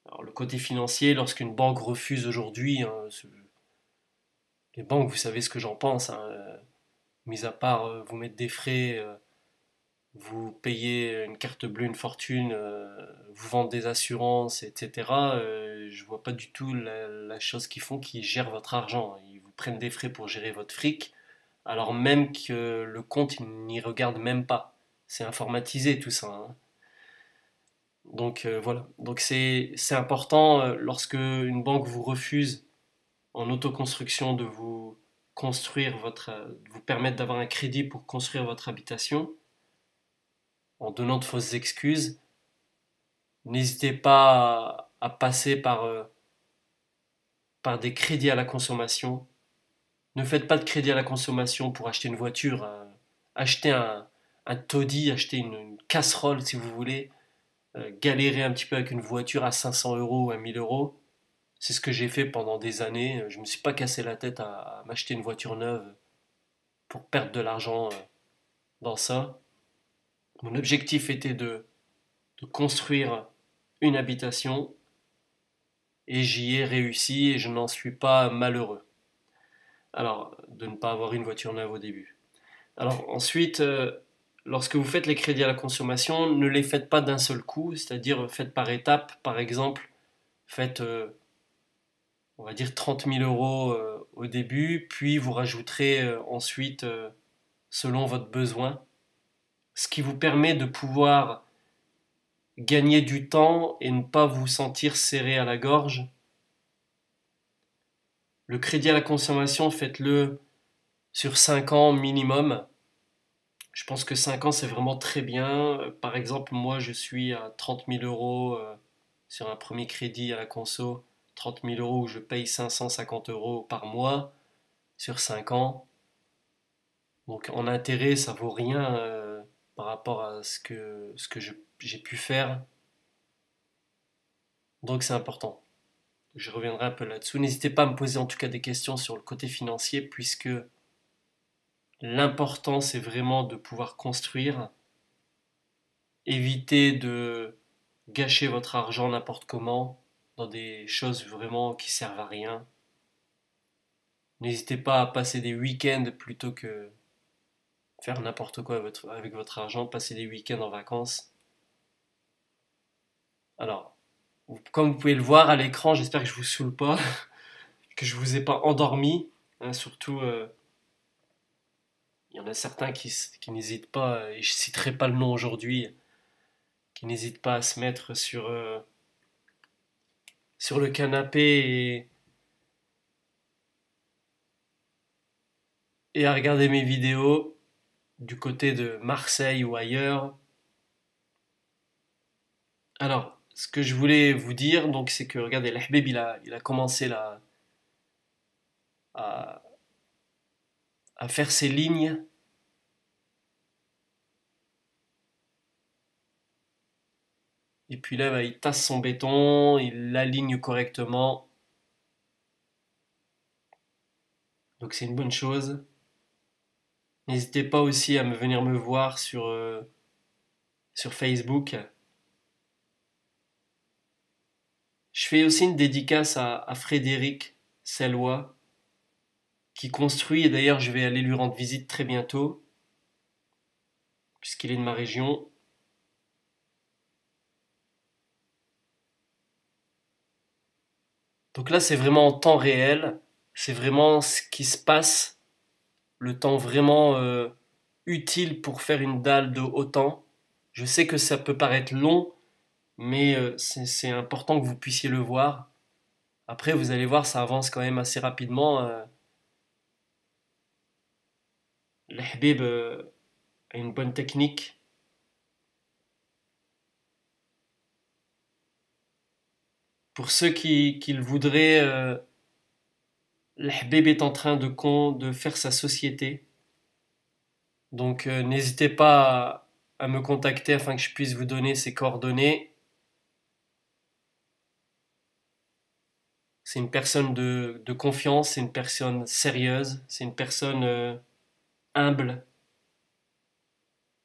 S1: Alors le côté financier, lorsqu'une banque refuse aujourd'hui, hein, les banques, vous savez ce que j'en pense, hein, mis à part vous mettre des frais, vous payez une carte bleue, une fortune, vous vendez des assurances, etc. Je vois pas du tout la chose qu'ils font, qui gèrent votre argent. Ils vous prennent des frais pour gérer votre fric, alors même que le compte, ils n'y regardent même pas. C'est informatisé tout ça, hein. Donc voilà. Donc c'est important lorsque une banque vous refuse en autoconstruction de vous construire de vous permettre d'avoir un crédit pour construire votre habitation en donnant de fausses excuses. N'hésitez pas à passer par des crédits à la consommation. Ne faites pas de crédit à la consommation pour acheter une voiture. Achetez un taudis, achetez une casserole si vous voulez. Galérer un petit peu avec une voiture à 500 euros ou à 1000 euros. C'est ce que j'ai fait pendant des années. Je ne me suis pas cassé la tête à m'acheter une voiture neuve pour perdre de l'argent dans ça. Mon objectif était de construire une habitation et j'y ai réussi et je n'en suis pas malheureux. Alors, de ne pas avoir une voiture neuve au début. Alors ensuite, lorsque vous faites les crédits à la consommation, ne les faites pas d'un seul coup, c'est-à-dire faites par étapes. Par exemple, faites, on va dire, 30 000 euros au début, puis vous rajouterez ensuite selon votre besoin, ce qui vous permet de pouvoir gagner du temps et ne pas vous sentir serré à la gorge. Le crédit à la consommation, faites-le sur 5 ans minimum. Je pense que 5 ans, c'est vraiment très bien. Par exemple, moi, je suis à 30 000 euros sur un premier crédit à la conso. 30 000 euros où je paye 550 euros par mois sur 5 ans. Donc en intérêt, ça vaut rien par rapport à ce que j'ai pu faire. Donc c'est important. Je reviendrai un peu là-dessous. N'hésitez pas à me poser en tout cas des questions sur le côté financier puisque l'important c'est vraiment de pouvoir construire, éviter de gâcher votre argent n'importe comment dans des choses vraiment qui servent à rien. N'hésitez pas à passer des week-ends plutôt que faire n'importe quoi avec votre argent, passer des week-ends en vacances. Alors, comme vous pouvez le voir à l'écran, j'espère que je vous saoule pas, que je vous ai pas endormi. Hein, surtout, il y en a certains qui n'hésitent pas, et je citerai pas le nom aujourd'hui, qui n'hésitent pas à se mettre sur le canapé et à regarder mes vidéos du côté de Marseille ou ailleurs. Alors, ce que je voulais vous dire, donc, c'est que regardez, l'Ahbib, il a commencé là à, à faire ses lignes. Et puis là, bah, il tasse son béton, il l'aligne correctement. Donc c'est une bonne chose. N'hésitez pas aussi à venir me voir sur Facebook. Je fais aussi une dédicace à Frédéric Sellois, qui construit, et d'ailleurs je vais aller lui rendre visite très bientôt, puisqu'il est de ma région. Donc là, c'est vraiment en temps réel, c'est vraiment ce qui se passe, le temps vraiment utile pour faire une dalle de haut temps. Je sais que ça peut paraître long, mais c'est important que vous puissiez le voir. Après, vous allez voir, ça avance quand même assez rapidement. Le Habib a une bonne technique. Pour ceux qui le voudraient, le Habib est en train de faire sa société. Donc n'hésitez pas à me contacter afin que je puisse vous donner ses coordonnées. C'est une personne de confiance, c'est une personne sérieuse, c'est une personne humble,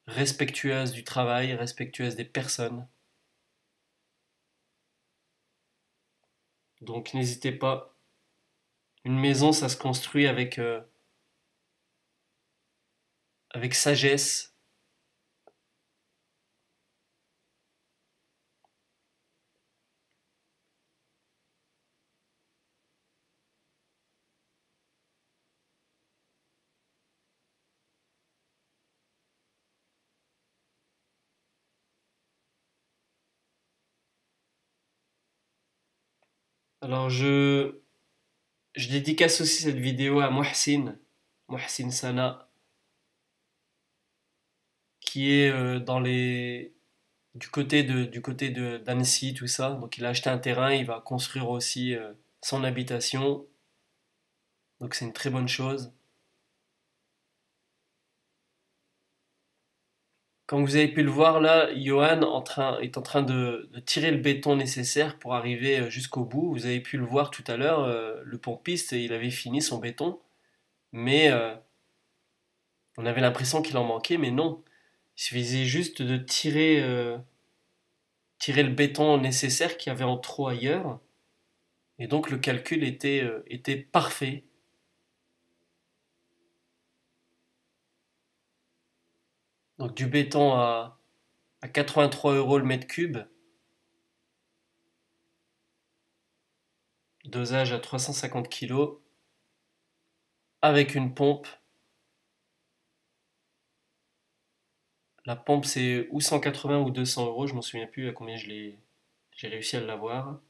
S1: respectueuse du travail, respectueuse des personnes. Donc n'hésitez pas. Une maison, ça se construit avec sagesse. Alors je dédicace aussi cette vidéo à Mohsin Sana, qui est du côté de d'Annecy, tout ça. Donc il a acheté un terrain, il va construire aussi son habitation. Donc c'est une très bonne chose. Comme vous avez pu le voir là, Johan est en train de tirer le béton nécessaire pour arriver jusqu'au bout. Vous avez pu le voir tout à l'heure, le pompiste, il avait fini son béton, mais on avait l'impression qu'il en manquait, mais non. Il suffisait juste de tirer le béton nécessaire qu'il y avait en trop ailleurs, et donc le calcul était parfait. Donc du béton à 83 euros le mètre cube, dosage à 350 kg, avec une pompe. La pompe c'est ou 180 ou 200 euros, je m'en souviens plus à combien j'ai réussi à l'avoir.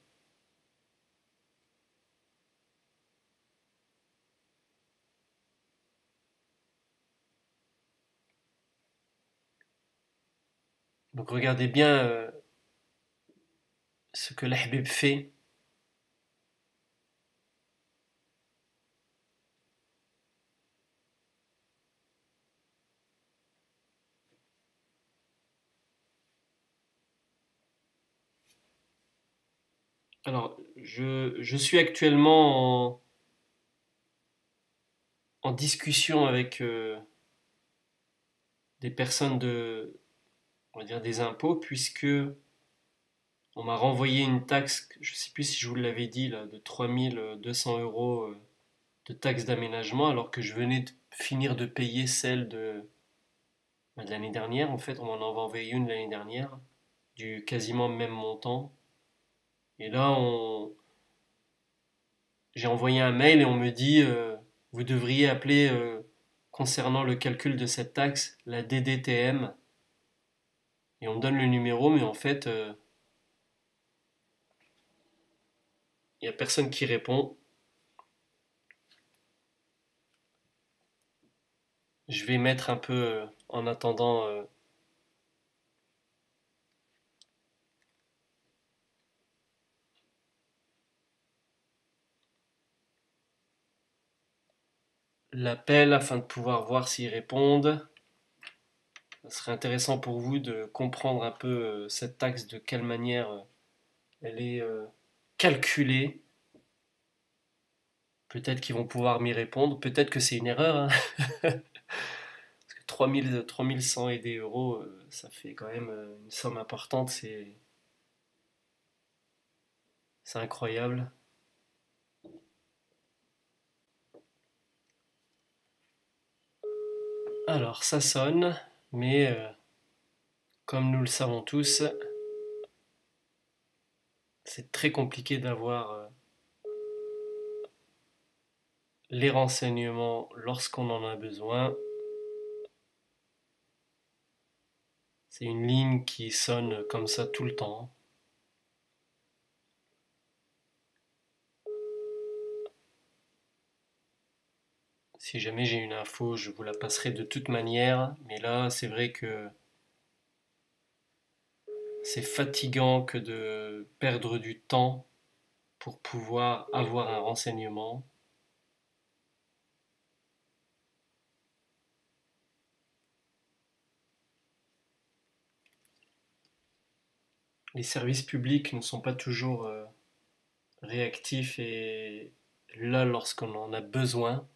S1: Donc regardez bien ce que l'Ahbib fait. Alors je suis actuellement en discussion avec des personnes on va dire des impôts, puisque on m'a renvoyé une taxe, je ne sais plus si je vous l'avais dit, là, de 3200 euros de taxe d'aménagement, alors que je venais de finir de payer celle de l'année dernière. En fait, on m'en avait envoyé une l'année dernière, du quasiment même montant. Et là, j'ai envoyé un mail et on me dit, vous devriez appeler, concernant le calcul de cette taxe, la DDTM. Et on me donne le numéro, mais en fait, il n'y a personne qui répond. Je vais mettre un peu, en attendant, l'appel afin de pouvoir voir s'ils répondent. Ce serait intéressant pour vous de comprendre un peu cette taxe, de quelle manière elle est calculée. Peut-être qu'ils vont pouvoir m'y répondre. Peut-être que c'est une erreur, hein. Parce que 3100 et des euros, ça fait quand même une somme importante. C'est incroyable. Alors, ça sonne, mais comme nous le savons tous, c'est très compliqué d'avoir les renseignements lorsqu'on en a besoin. C'est une ligne qui sonne comme ça tout le temps. Si jamais j'ai une info, je vous la passerai de toute manière. Mais là, c'est vrai que c'est fatigant que de perdre du temps pour pouvoir avoir un renseignement. Les services publics ne sont pas toujours réactifs et là lorsqu'on en a besoin.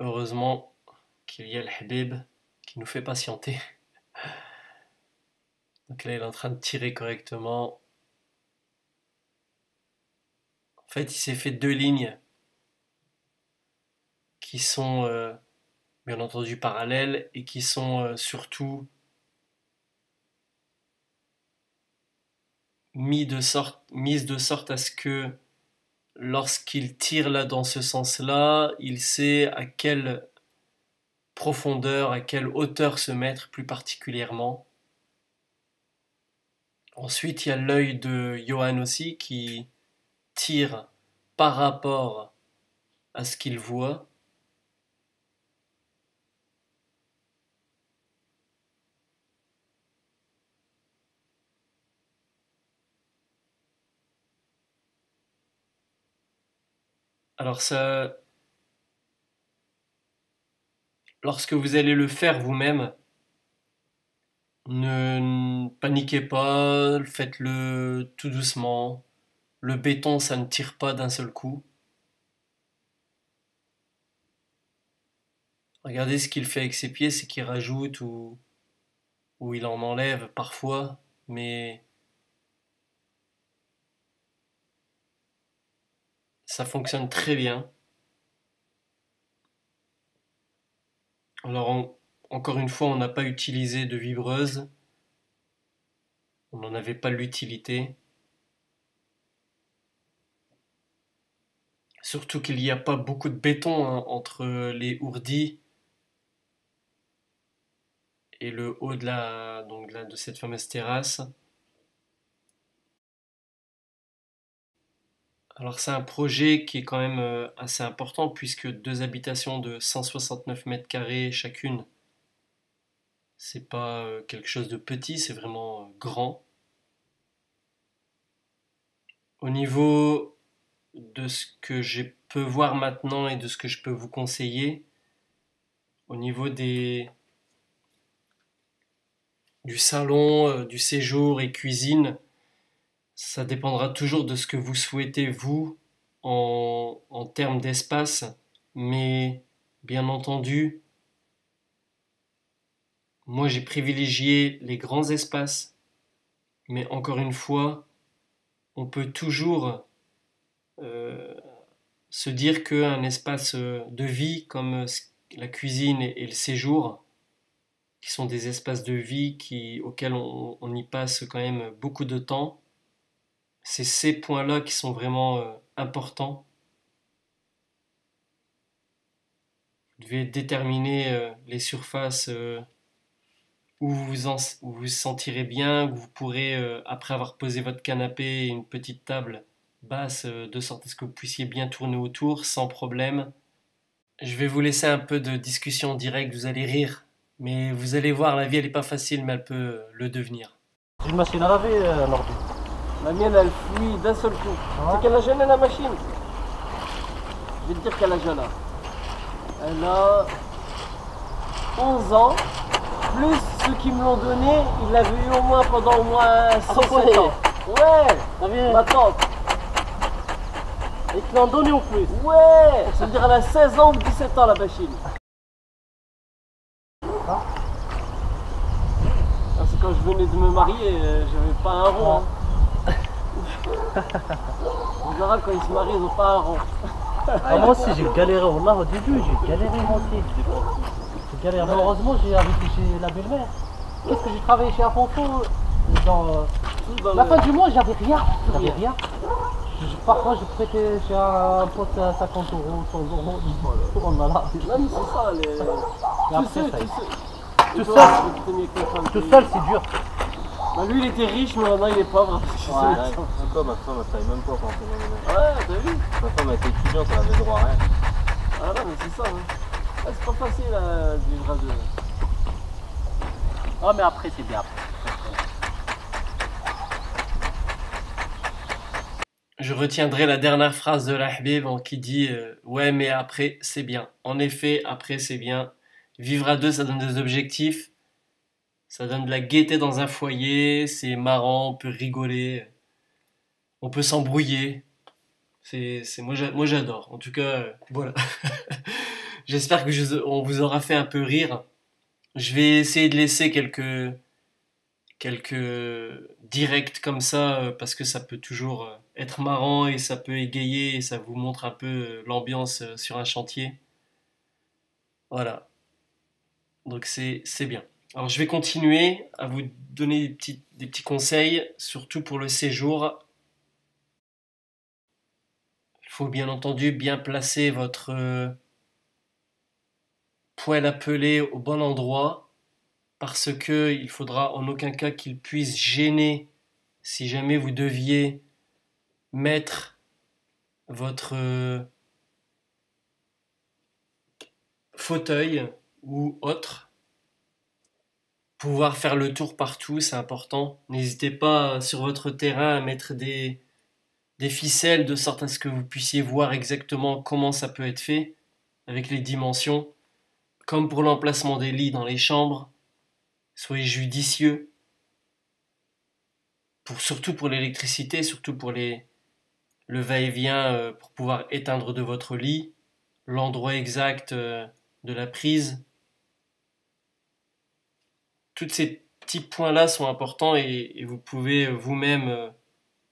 S1: Heureusement qu'il y a le Habib qui nous fait patienter. Donc là, il est en train de tirer correctement. En fait, il s'est fait deux lignes qui sont bien entendu parallèles et qui sont surtout mises de sorte à ce que lorsqu'il tire là dans ce sens-là, il sait à quelle profondeur, à quelle hauteur se mettre plus particulièrement. Ensuite, il y a l'œil de Johan aussi tire par rapport à ce qu'il voit. Alors ça, lorsque vous allez le faire vous-même, ne paniquez pas, faites-le tout doucement. Le béton, ça ne tire pas d'un seul coup. Regardez ce qu'il fait avec ses pieds, c'est qu'il rajoute ou il en enlève parfois, mais ça fonctionne très bien. Alors encore une fois, on n'a pas utilisé de vibreuse, on n'en avait pas l'utilité. Surtout qu'il n'y a pas beaucoup de béton hein, entre les ourdis et le haut de cette fameuse terrasse. Alors c'est un projet qui est quand même assez important puisque deux habitations de 169 mètres carrés chacune, c'est pas quelque chose de petit, c'est vraiment grand. Au niveau de ce que je peux voir maintenant et de ce que je peux vous conseiller, au niveau du salon, du séjour et cuisine, ça dépendra toujours de ce que vous souhaitez vous en termes d'espace, mais bien entendu, moi j'ai privilégié les grands espaces, mais encore une fois, on peut toujours euh, se dire qu'un espace de vie comme la cuisine et le séjour, qui sont des espaces de vie auxquels on y passe quand même beaucoup de temps, c'est ces points-là qui sont vraiment importants. Vous devez déterminer les surfaces où vous vous sentirez bien, où vous pourrez, après avoir posé votre canapé et une petite table basse, de sorte à ce que vous puissiez bien tourner autour sans problème. Je vais vous laisser un peu de discussion directe, vous allez rire, mais vous allez voir, la vie elle n'est pas facile, mais elle peut le devenir.
S2: J'ai une machine à laver, Nordi. La mienne, elle fuit d'un seul coup.
S3: Ah.
S2: C'est quel âge elle a la machine? Je vais te dire quel âge elle a. Elle a 11 ans, plus ceux qui me l'ont donné, ils l'avaient eu au moins pendant au moins 6-7 ans. Ouais, ma tante.
S3: Ils te l'ont donné en plus.
S2: Ouais, ça veut dire elle a 16 ans ou 17 ans la machine. Ah, c'est quand je venais de me marier, j'avais pas un rond. Hein. En général, quand ils se marient, ils n'ont pas un rond.
S3: Ah, moi aussi j'ai galéré, Wallah, au début j'ai galéré moi aussi. J'ai galéré, mais heureusement j'ai habité chez la belle-mère. Qu'est-ce que j'ai travaillé chez Afonso dans la fin du mois j'avais rien. J'avais rien. Parfois je prêtais chez un pote à 50 €, 100 €. On a là.
S2: Non mais c'est ça,
S3: Et après, ça y est.
S2: tout
S3: seul c'est dur.
S2: Bah lui il était riche mais maintenant il est pauvre.
S4: C'est quoi, ma femme elle savait même pas quand on est.
S2: Ouais, t'as vu?
S4: Ma femme était étudiante, elle avait droit à rien.
S2: Ah non mais c'est ça. Hein. Ah, c'est pas facile à vivre à deux.
S3: Ah mais après c'est bien.
S1: Je retiendrai la dernière phrase de l'Ahbib qui dit ouais mais après c'est bien. En effet, après c'est bien. Vivre à deux ça donne des objectifs, ça donne de la gaieté dans un foyer, c'est marrant, on peut rigoler, on peut s'embrouiller. Moi j'adore. En tout cas, voilà. J'espère que on vous aura fait un peu rire. Je vais essayer de laisser quelques directs comme ça parce que ça peut toujours être marrant et ça peut égayer et ça vous montre un peu l'ambiance sur un chantier. Voilà. Donc c'est bien. Alors je vais continuer à vous donner des petits conseils, surtout pour le séjour. Il faut bien entendu bien placer votre poêle à peler au bon endroit parce que il faudra en aucun cas qu'il puisse gêner si jamais vous deviez mettre votre fauteuil ou autre. Pouvoir faire le tour partout, c'est important. N'hésitez pas sur votre terrain à mettre des ficelles de sorte à ce que vous puissiez voir exactement comment ça peut être fait avec les dimensions. Comme pour l'emplacement des lits dans les chambres, soyez judicieux. Surtout pour l'électricité, surtout pour le va-et-vient pour pouvoir éteindre de votre lit, l'endroit exact de la prise. Tous ces petits points-là sont importants et vous pouvez vous-même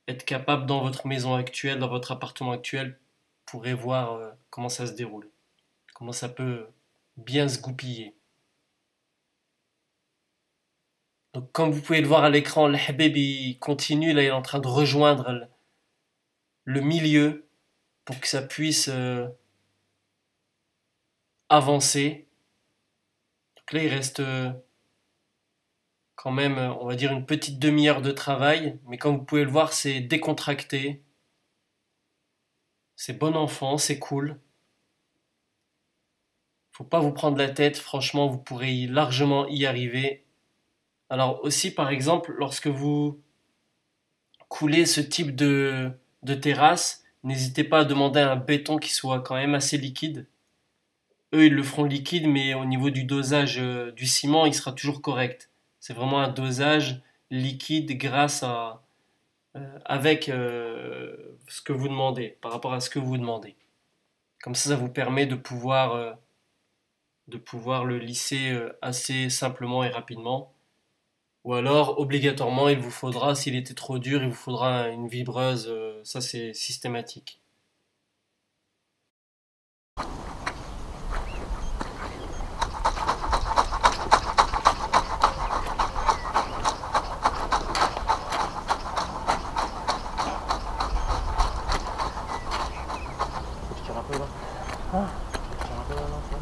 S1: être capable dans votre maison actuelle, dans votre appartement actuel, pourrez voir comment ça se déroule, comment ça peut bien se goupiller. Donc comme vous pouvez le voir à l'écran, le Habib il continue, là il est en train de rejoindre le milieu pour que ça puisse avancer. Donc là il reste quand même, on va dire, une petite demi-heure de travail, mais comme vous pouvez le voir, c'est décontracté, c'est bon enfant, c'est cool. Faut pas vous prendre la tête, franchement, vous pourrez largement y arriver. Alors aussi, par exemple, lorsque vous coulez ce type de terrasse, n'hésitez pas à demander un béton qui soit quand même assez liquide. Eux, ils le feront liquide, mais au niveau du dosage du ciment, il sera toujours correct. C'est vraiment un dosage liquide grâce à avec ce que vous demandez, par rapport à ce que vous demandez. Comme ça vous permet de pouvoir le lisser assez simplement et rapidement. Ou alors, obligatoirement, il vous faudra, s'il était trop dur, il vous faudra une vibreuse, ça c'est systématique.
S4: Je tire un peu là.
S3: Hein?
S4: Je tire un peu là, non, ça.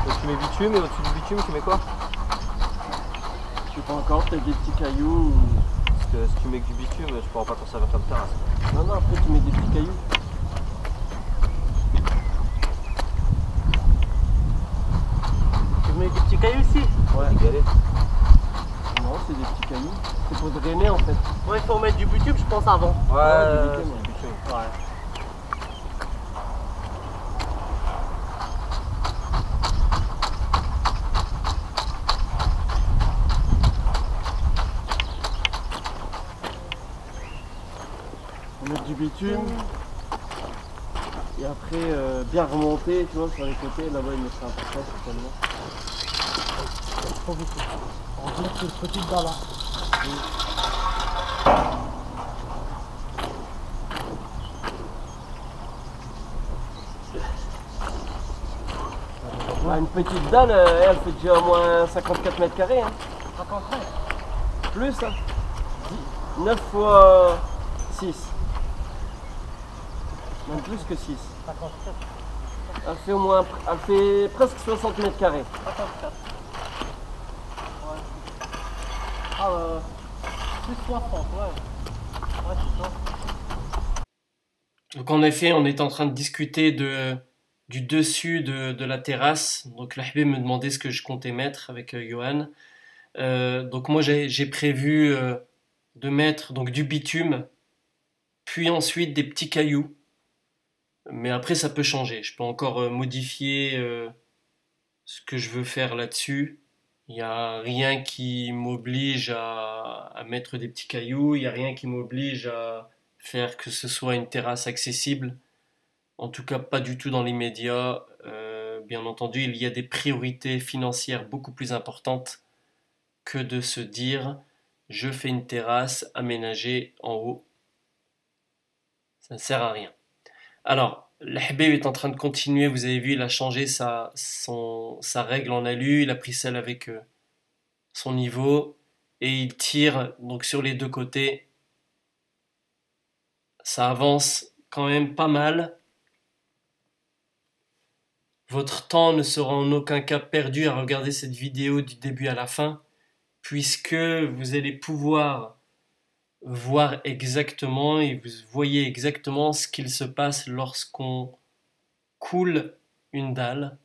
S4: Donc tu mets bitume et au-dessus du bitume tu mets quoi?
S2: Je sais pas encore, peut-être des petits cailloux.
S4: Parce que si tu mets que du bitume, tu pourras pas t'en servir comme terrasse.
S2: Non, non, après tu mets des petits cailloux.
S3: Tu mets des petits cailloux ici?
S2: Ouais.
S4: C'est galé.
S2: Non, c'est des petits cailloux. C'est pour drainer en fait.
S3: Ouais, il faut mettre du bitume, je pense, avant.
S2: du
S4: Ouais,
S2: bitume,
S4: c'est du bitume.
S3: Ouais.
S2: On met du bitume. Et après, bien remonter, tu vois, sur les côtés. Là-bas, il mettra un peu ça, certainement.
S3: Trop beaucoup. On dirait que c'est une petite dalle là.
S2: Ah, une petite dalle, elle fait déjà au moins 54 mètres carrés. Hein.
S3: 50 mètres.
S2: Plus, hein. 9 fois 6. Même plus que 6.
S3: 57.
S2: Elle fait presque 60 mètres carrés.
S3: 54. Ouais. Ah, plus 60, ouais. Ouais, c'est ça.
S1: Donc en effet, on est en train de discuter du dessus de la terrasse. Donc l'Ahbib me demandait ce que je comptais mettre avec Johan. Donc moi j'ai prévu de mettre donc du bitume, puis ensuite des petits cailloux. Mais après ça peut changer. Je peux encore modifier ce que je veux faire là-dessus. Il n'y a rien qui m'oblige à mettre des petits cailloux. Il n'y a rien qui m'oblige à faire que ce soit une terrasse accessible. En tout cas, pas du tout dans l'immédiat. Bien entendu, il y a des priorités financières beaucoup plus importantes que de se dire je fais une terrasse aménagée en haut. Ça ne sert à rien. Alors, l'Habib est en train de continuer. Vous avez vu, il a changé sa règle en alu. Il a pris celle avec son niveau et il tire donc sur les deux côtés. ça avance quand même pas mal. Votre temps ne sera en aucun cas perdu à regarder cette vidéo du début à la fin, puisque vous allez pouvoir voir exactement et vous voyez exactement ce qu'il se passe lorsqu'on coule une dalle,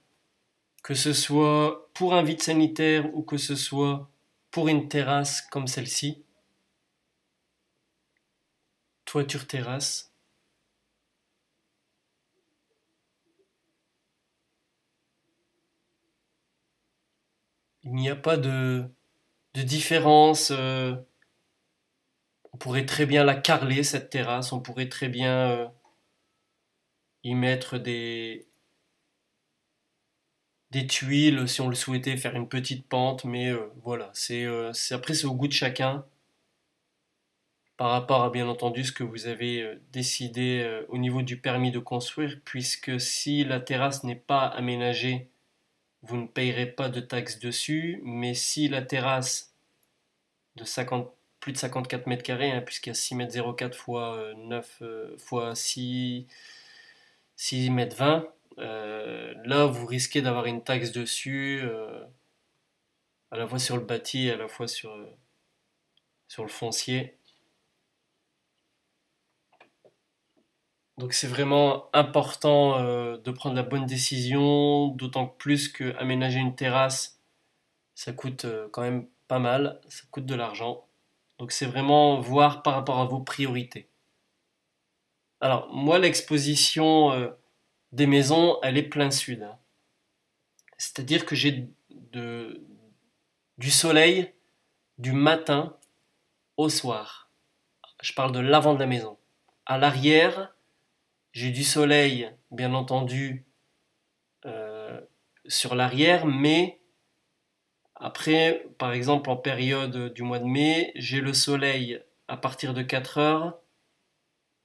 S1: que ce soit pour un vide sanitaire ou que ce soit pour une terrasse comme celle-ci, toiture terrasse. Il n'y a pas de différence. On pourrait très bien la carreler, cette terrasse. On pourrait très bien y mettre des tuiles si on le souhaitait, faire une petite pente. Mais voilà, après c'est au goût de chacun. Par rapport à bien entendu ce que vous avez décidé au niveau du permis de construire. Puisque si la terrasse n'est pas aménagée, vous ne payerez pas de taxes dessus, mais si la terrasse de plus de 54 mètres carrés, hein, puisqu'il y a 6 mètres 04 x 9 x 6 mètres 20, là vous risquez d'avoir une taxe dessus, à la fois sur le bâti et à la fois sur le foncier. Donc c'est vraiment important de prendre la bonne décision, d'autant que plus que aménager une terrasse, ça coûte quand même pas mal, ça coûte de l'argent. Donc c'est vraiment voir par rapport à vos priorités. Alors moi l'exposition des maisons, elle est plein sud. Hein. C'est-à-dire que j'ai du soleil du matin au soir. Je parle de l'avant de la maison. À l'arrière, j'ai du soleil, bien entendu, sur l'arrière, mais après, par exemple, en période du mois de mai, j'ai le soleil à partir de 4 heures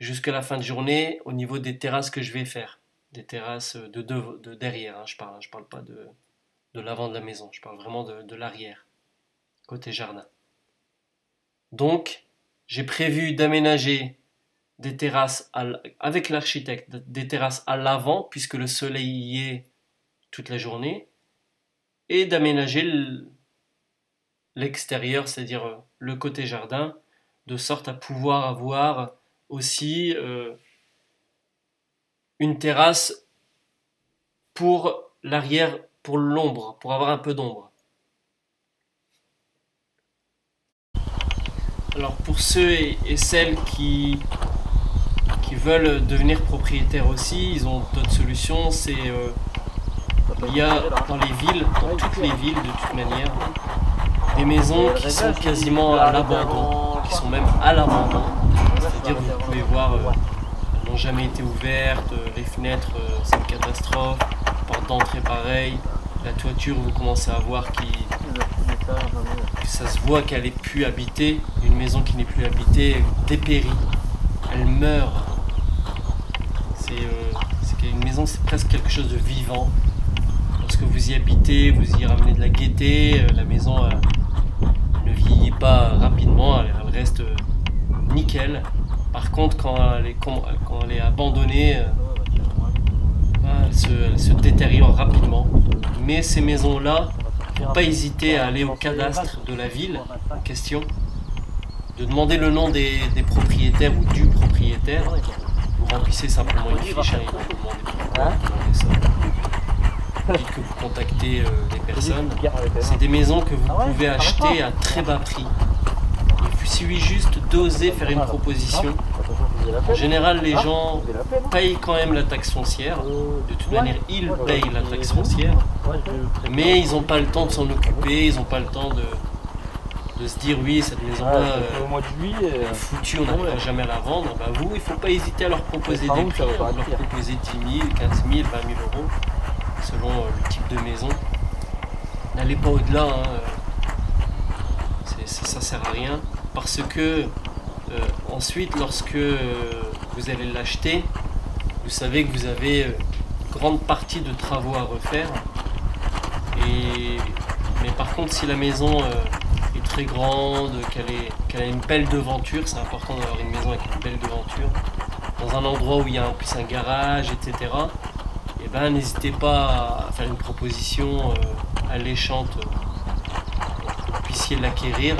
S1: jusqu'à la fin de journée au niveau des terrasses que je vais faire. Des terrasses de derrière, hein, je parle pas de l'avant de la maison, je parle vraiment de l'arrière, côté jardin. Donc, j'ai prévu d'aménager des terrasses avec l'architecte, des terrasses à l'avant puisque le soleil y est toute la journée, et d'aménager l'extérieur, c'est-à-dire le côté jardin, de sorte à pouvoir avoir aussi une terrasse pour l'arrière, pour l'ombre, pour avoir un peu d'ombre. Alors pour ceux et celles qui veulent devenir propriétaires aussi, ils ont d'autres solutions. Il y a dans les villes, dans toutes les villes de toute manière, des maisons qui sont quasiment à l'abandon, qui sont même à l'abandon. C'est-à-dire vous pouvez voir, elles n'ont jamais été ouvertes, les fenêtres c'est une catastrophe, porte d'entrée pareil, la toiture vous commencez à voir que ça se voit qu'elle n'est plus habitée, une maison qui n'est plus habitée dépérit, elle meurt. Une maison, c'est presque quelque chose de vivant. Lorsque vous y habitez, vous y ramenez de la gaieté, la maison ne vieillit pas rapidement, elle reste nickel. Par contre, quand elle est abandonnée, elle se détériore rapidement. Mais ces maisons-là, il ne faut pas hésiter à aller au cadastre de la ville en question, de demander le nom des propriétaires ou du propriétaire. Vous remplissez simplement une fiche, hein, vous demandez ça. Puis que vous contactez les personnes. C'est des maisons que vous pouvez acheter à très bas prix. Il suffit juste d'oser faire une proposition. En général, les gens payent quand même la taxe foncière. De toute manière, ils payent la taxe foncière. Mais ils n'ont pas le temps de s'en occuper, ils n'ont pas le temps de se dire oui, cette maison-là est foutue, on n'arrivera jamais à la vendre. Bah vous, il ne faut pas hésiter à leur proposer des prix, leur proposer 10 000, 15 000, 20 000 euros, selon le type de maison. N'allez pas au-delà, hein. Ça sert à rien, parce que ensuite, lorsque vous allez l'acheter, vous savez que vous avez une grande partie de travaux à refaire. Mais par contre, si la maison est très grande, qu'elle a une belle devanture, c'est important d'avoir une maison avec une belle devanture, dans un endroit où il y a en plus un garage, etc., et ben n'hésitez pas à faire une proposition alléchante pour que vous puissiez l'acquérir.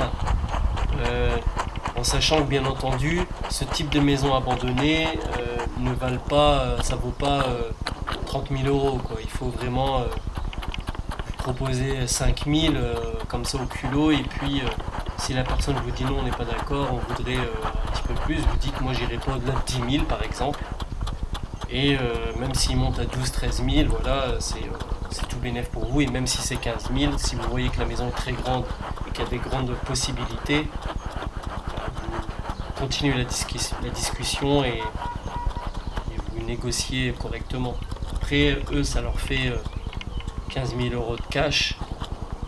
S1: En sachant que bien entendu ce type de maison abandonnée ne valent pas, ça vaut pas 30 000 euros quoi. Il faut vraiment proposer 5 000 comme ça au culot, et puis si la personne vous dit non, on n'est pas d'accord, on voudrait un petit peu plus, vous dites moi j'irai pas au-delà de 10 000 par exemple, et même s'il monte à 12-13 000, voilà, c'est tout bénéf pour vous. Et même si c'est 15 000, si vous voyez que la maison est très grande et qu'il y a des grandes possibilités, continuez la discussion et vous négociez correctement. Après, eux, ça leur fait 15 000 euros de cash,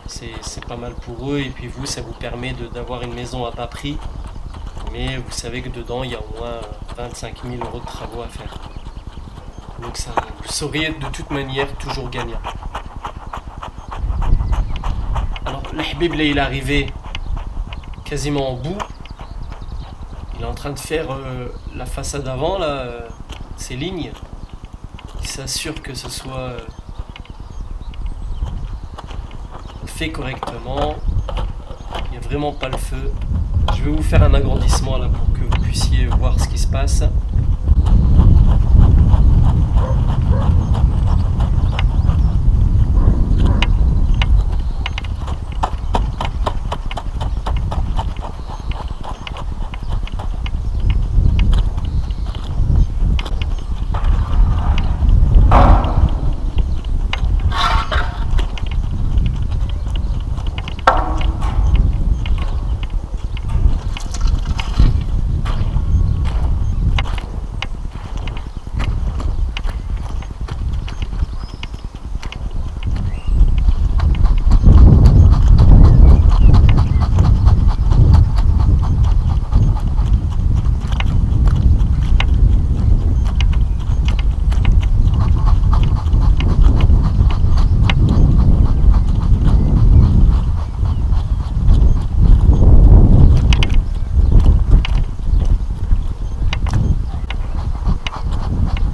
S1: c'est pas mal pour eux, et puis vous, ça vous permet d'avoir une maison à bas prix, mais vous savez que dedans, il y a au moins 25 000 euros de travaux à faire. Donc ça, vous seriez de toute manière toujours gagnant. Alors, l'Habib, là, il est arrivé quasiment en bout. Il est en train de faire la façade avant, là, ces lignes. Il s'assure que ce soit fait correctement. Il n'y a vraiment pas le feu. Je vais vous faire un agrandissement là pour que vous puissiez voir ce qui se passe.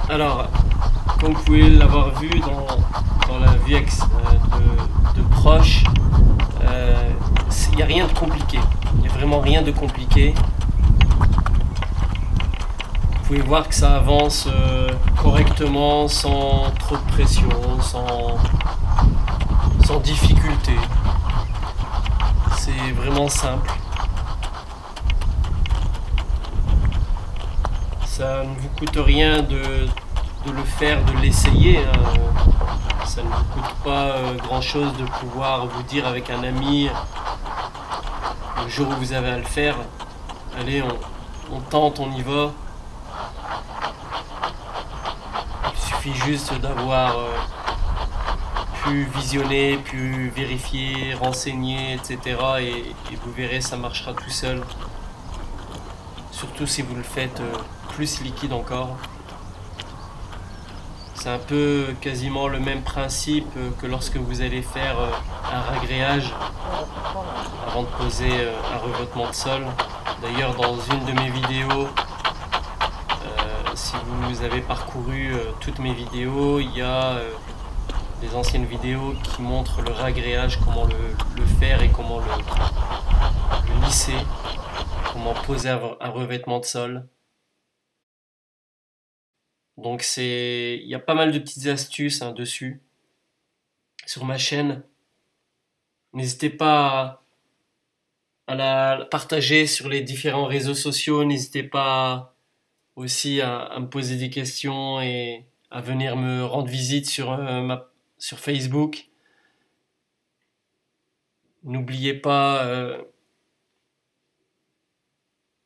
S1: Alors, comme vous pouvez l'avoir vu dans la vue de proche, il n'y a rien de compliqué. Il n'y a vraiment rien de compliqué. Vous pouvez voir que ça avance correctement, sans trop de pression, sans difficulté. C'est vraiment simple. Ça ne vous coûte rien de le faire, de l'essayer. Ça ne vous coûte pas grand chose de pouvoir vous dire avec un ami le jour où vous avez à le faire, allez, on tente, on y va. Il suffit juste d'avoir pu visionner, pu vérifier, renseigner, etc. Et vous verrez, ça marchera tout seul. Surtout si vous le faites plus liquide encore. C'est un peu quasiment le même principe que lorsque vous allez faire un ragréage avant de poser un revêtement de sol. D'ailleurs, dans une de mes vidéos, si vous avez parcouru toutes mes vidéos, il y a des anciennes vidéos qui montrent le ragréage, comment le faire et comment le lisser, comment poser un revêtement de sol. Donc il y a pas mal de petites astuces dessus sur ma chaîne. N'hésitez pas à la partager sur les différents réseaux sociaux. N'hésitez pas aussi à me poser des questions et à venir me rendre visite sur Facebook. N'oubliez pas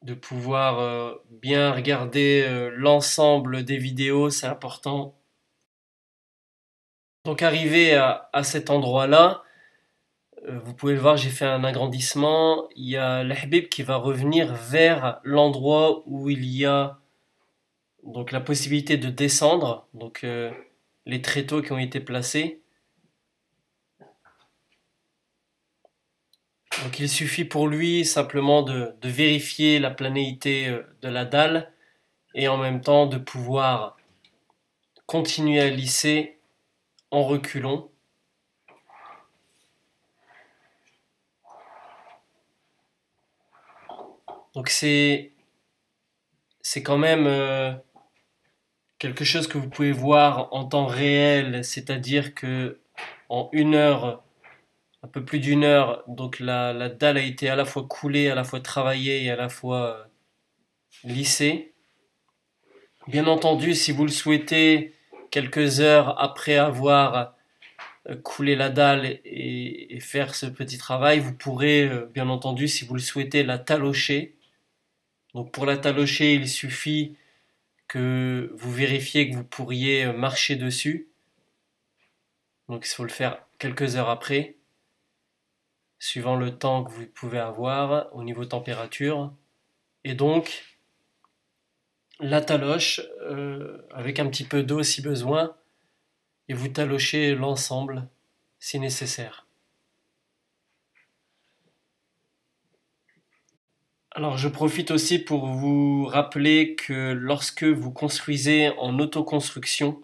S1: de pouvoir bien regarder l'ensemble des vidéos, c'est important. Donc arrivé à cet endroit-là, vous pouvez le voir, j'ai fait un agrandissement. Il y a l'Habib qui va revenir vers l'endroit où il y a donc la possibilité de descendre, donc les tréteaux qui ont été placés. Donc il suffit pour lui simplement de vérifier la planéité de la dalle et en même temps de pouvoir continuer à lisser en reculant. Donc c'est quand même quelque chose que vous pouvez voir en temps réel, c'est-à-dire que en 1 heure, un peu plus d'1 heure, donc la dalle a été à la fois coulée, à la fois travaillée et à la fois lissée. Bien entendu, si vous le souhaitez, quelques heures après avoir coulé la dalle et faire ce petit travail, vous pourrez, bien entendu, si vous le souhaitez, la talocher. Donc pour la talocher, il suffit que vous vérifiez que vous pourriez marcher dessus. Donc il faut le faire quelques heures après, suivant le temps que vous pouvez avoir au niveau température. Et donc, la taloche, avec un petit peu d'eau si besoin, et vous talochez l'ensemble si nécessaire. Alors je profite aussi pour vous rappeler que lorsque vous construisez en autoconstruction,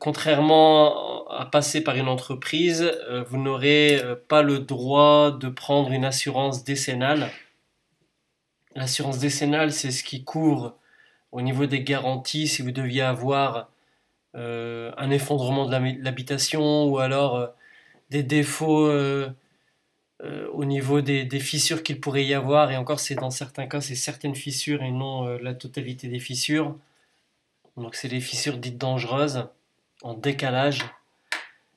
S1: contrairement à passer par une entreprise, vous n'aurez pas le droit de prendre une assurance décennale. L'assurance décennale, c'est ce qui couvre au niveau des garanties si vous deviez avoir un effondrement de l'habitation ou alors des défauts au niveau des fissures qu'il pourrait y avoir, et encore c'est dans certains cas c'est certaines fissures et non la totalité des fissures. Donc c'est des fissures dites dangereuses en décalage.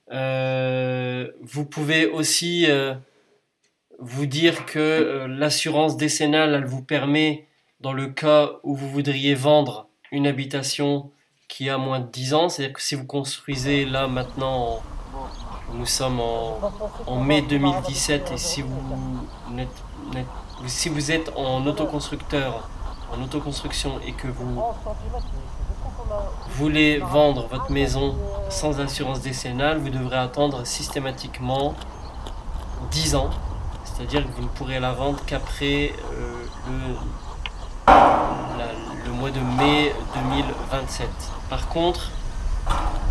S1: Vous pouvez aussi vous dire que l'assurance décennale, elle vous permet, dans le cas où vous voudriez vendre une habitation qui a moins de 10 ans, c'est-à-dire que si vous construisez là maintenant, nous sommes en mai 2017, et si vous êtes en autoconstructeur, en autoconstruction, et que vous voulez vendre votre maison sans assurance décennale, vous devrez attendre systématiquement 10 ans. C'est-à-dire que vous ne pourrez la vendre qu'après le mois de mai 2027. Par contre,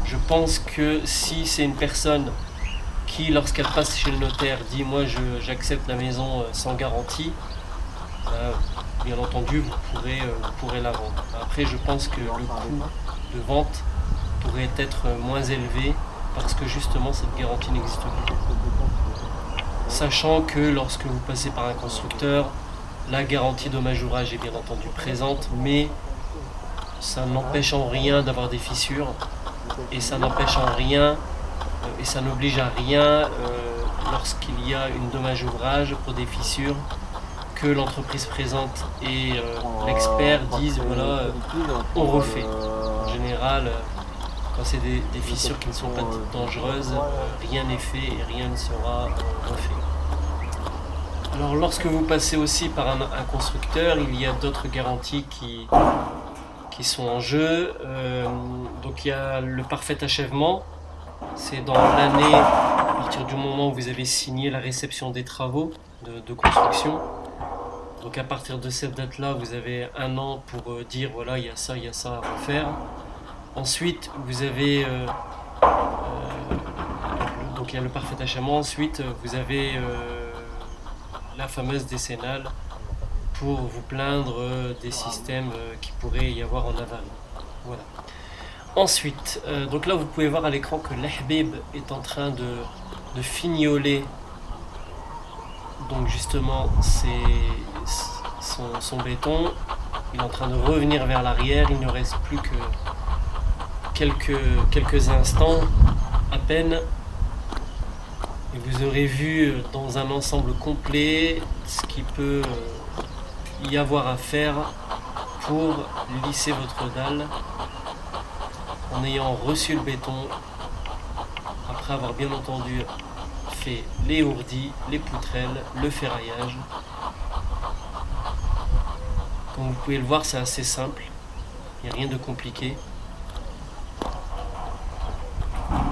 S1: je pense que si c'est une personne qui, lorsqu'elle passe chez le notaire, dit « moi j'accepte la maison sans garantie », bien entendu vous pourrez la vendre. Après, je pense que le coût de vente pourrait être moins élevé parce que justement cette garantie n'existe plus. Sachant que lorsque vous passez par un constructeur, la garantie dommage-ouvrage est bien entendu présente, mais ça n'empêche en rien d'avoir des fissures, et ça n'empêche en rien, et ça n'oblige à rien lorsqu'il y a une dommage-ouvrage pour des fissures, que l'entreprise présente et l'expert disent voilà, on refait. En général, quand c'est des fissures qui ne sont pas dangereuses, rien n'est fait et rien ne sera refait. Alors lorsque vous passez aussi par un constructeur, il y a d'autres garanties qui sont en jeu. Donc il y a le parfait achèvement, c'est dans l'année, à partir du moment où vous avez signé la réception des travaux de construction. Donc à partir de cette date-là, vous avez 1 an pour dire voilà, il y a ça à refaire. Ensuite, vous avez donc il y a le parfait achèvement. Ensuite, vous avez la fameuse décennale pour vous plaindre des systèmes qui pourraient y avoir en avarie. Voilà. Ensuite, donc là vous pouvez voir à l'écran que l'Ahbib est en train de fignoler donc justement son béton. Il est en train de revenir vers l'arrière, il ne reste plus que quelques instants à peine, et vous aurez vu dans un ensemble complet ce qu'il peut y avoir à faire pour lisser votre dalle en ayant reçu le béton, après avoir bien entendu fait les ourdis, les poutrelles, le ferraillage. Comme vous pouvez le voir, c'est assez simple, il n'y a rien de compliqué.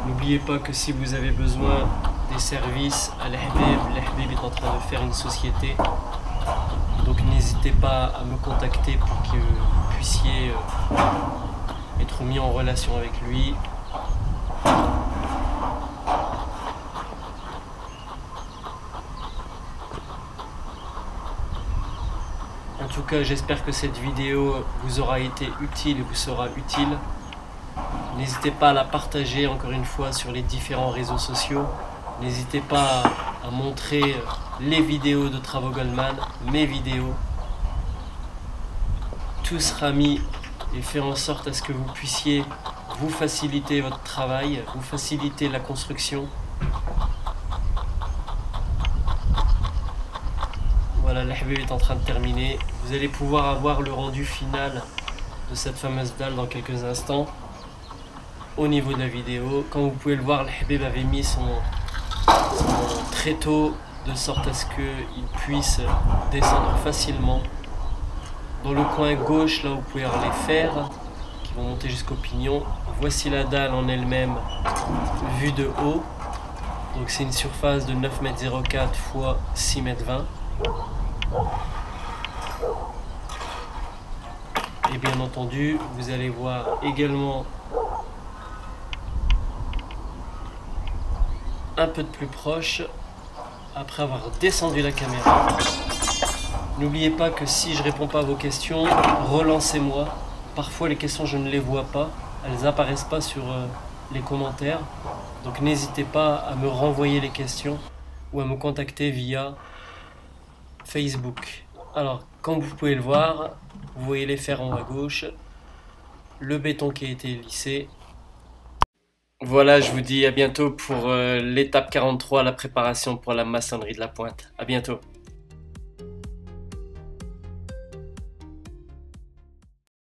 S1: N'oubliez pas que si vous avez besoin des services à l'Ahbib est en train de faire une société, donc n'hésitez pas à me contacter pour que vous puissiez être mis en relation avec lui. En tout cas, j'espère que cette vidéo vous aura été utile et vous sera utile. N'hésitez pas à la partager encore une fois sur les différents réseaux sociaux. N'hésitez pas à montrer les vidéos de Travaux Goldman, mes vidéos. Tout sera mis et fait en sorte à ce que vous puissiez vous faciliter votre travail, vous faciliter la construction. Voilà, l'Ahbib est en train de terminer. Vous allez pouvoir avoir le rendu final de cette fameuse dalle dans quelques instants. Au niveau de la vidéo, comme vous pouvez le voir, l'Ahbib avait mis son tréteau de sorte à ce qu'il puisse descendre facilement. Dans le coin gauche, là vous pouvez avoir les fers qui vont monter jusqu'au pignon. Voici la dalle en elle-même vue de haut. Donc c'est une surface de 9,04 m x 6,20 m. Et bien entendu, vous allez voir également un peu de plus proche après avoir descendu la caméra. N'oubliez pas que si je réponds pas à vos questions, relancez-moi. Parfois les questions je ne les vois pas, elles apparaissent pas sur les commentaires. Donc n'hésitez pas à me renvoyer les questions ou à me contacter via Facebook. Alors comme vous pouvez le voir, vous voyez les fers en haut à gauche, le béton qui a été lissé. Voilà, je vous dis à bientôt pour l'étape 43, la préparation pour la maçonnerie de la pointe. À bientôt.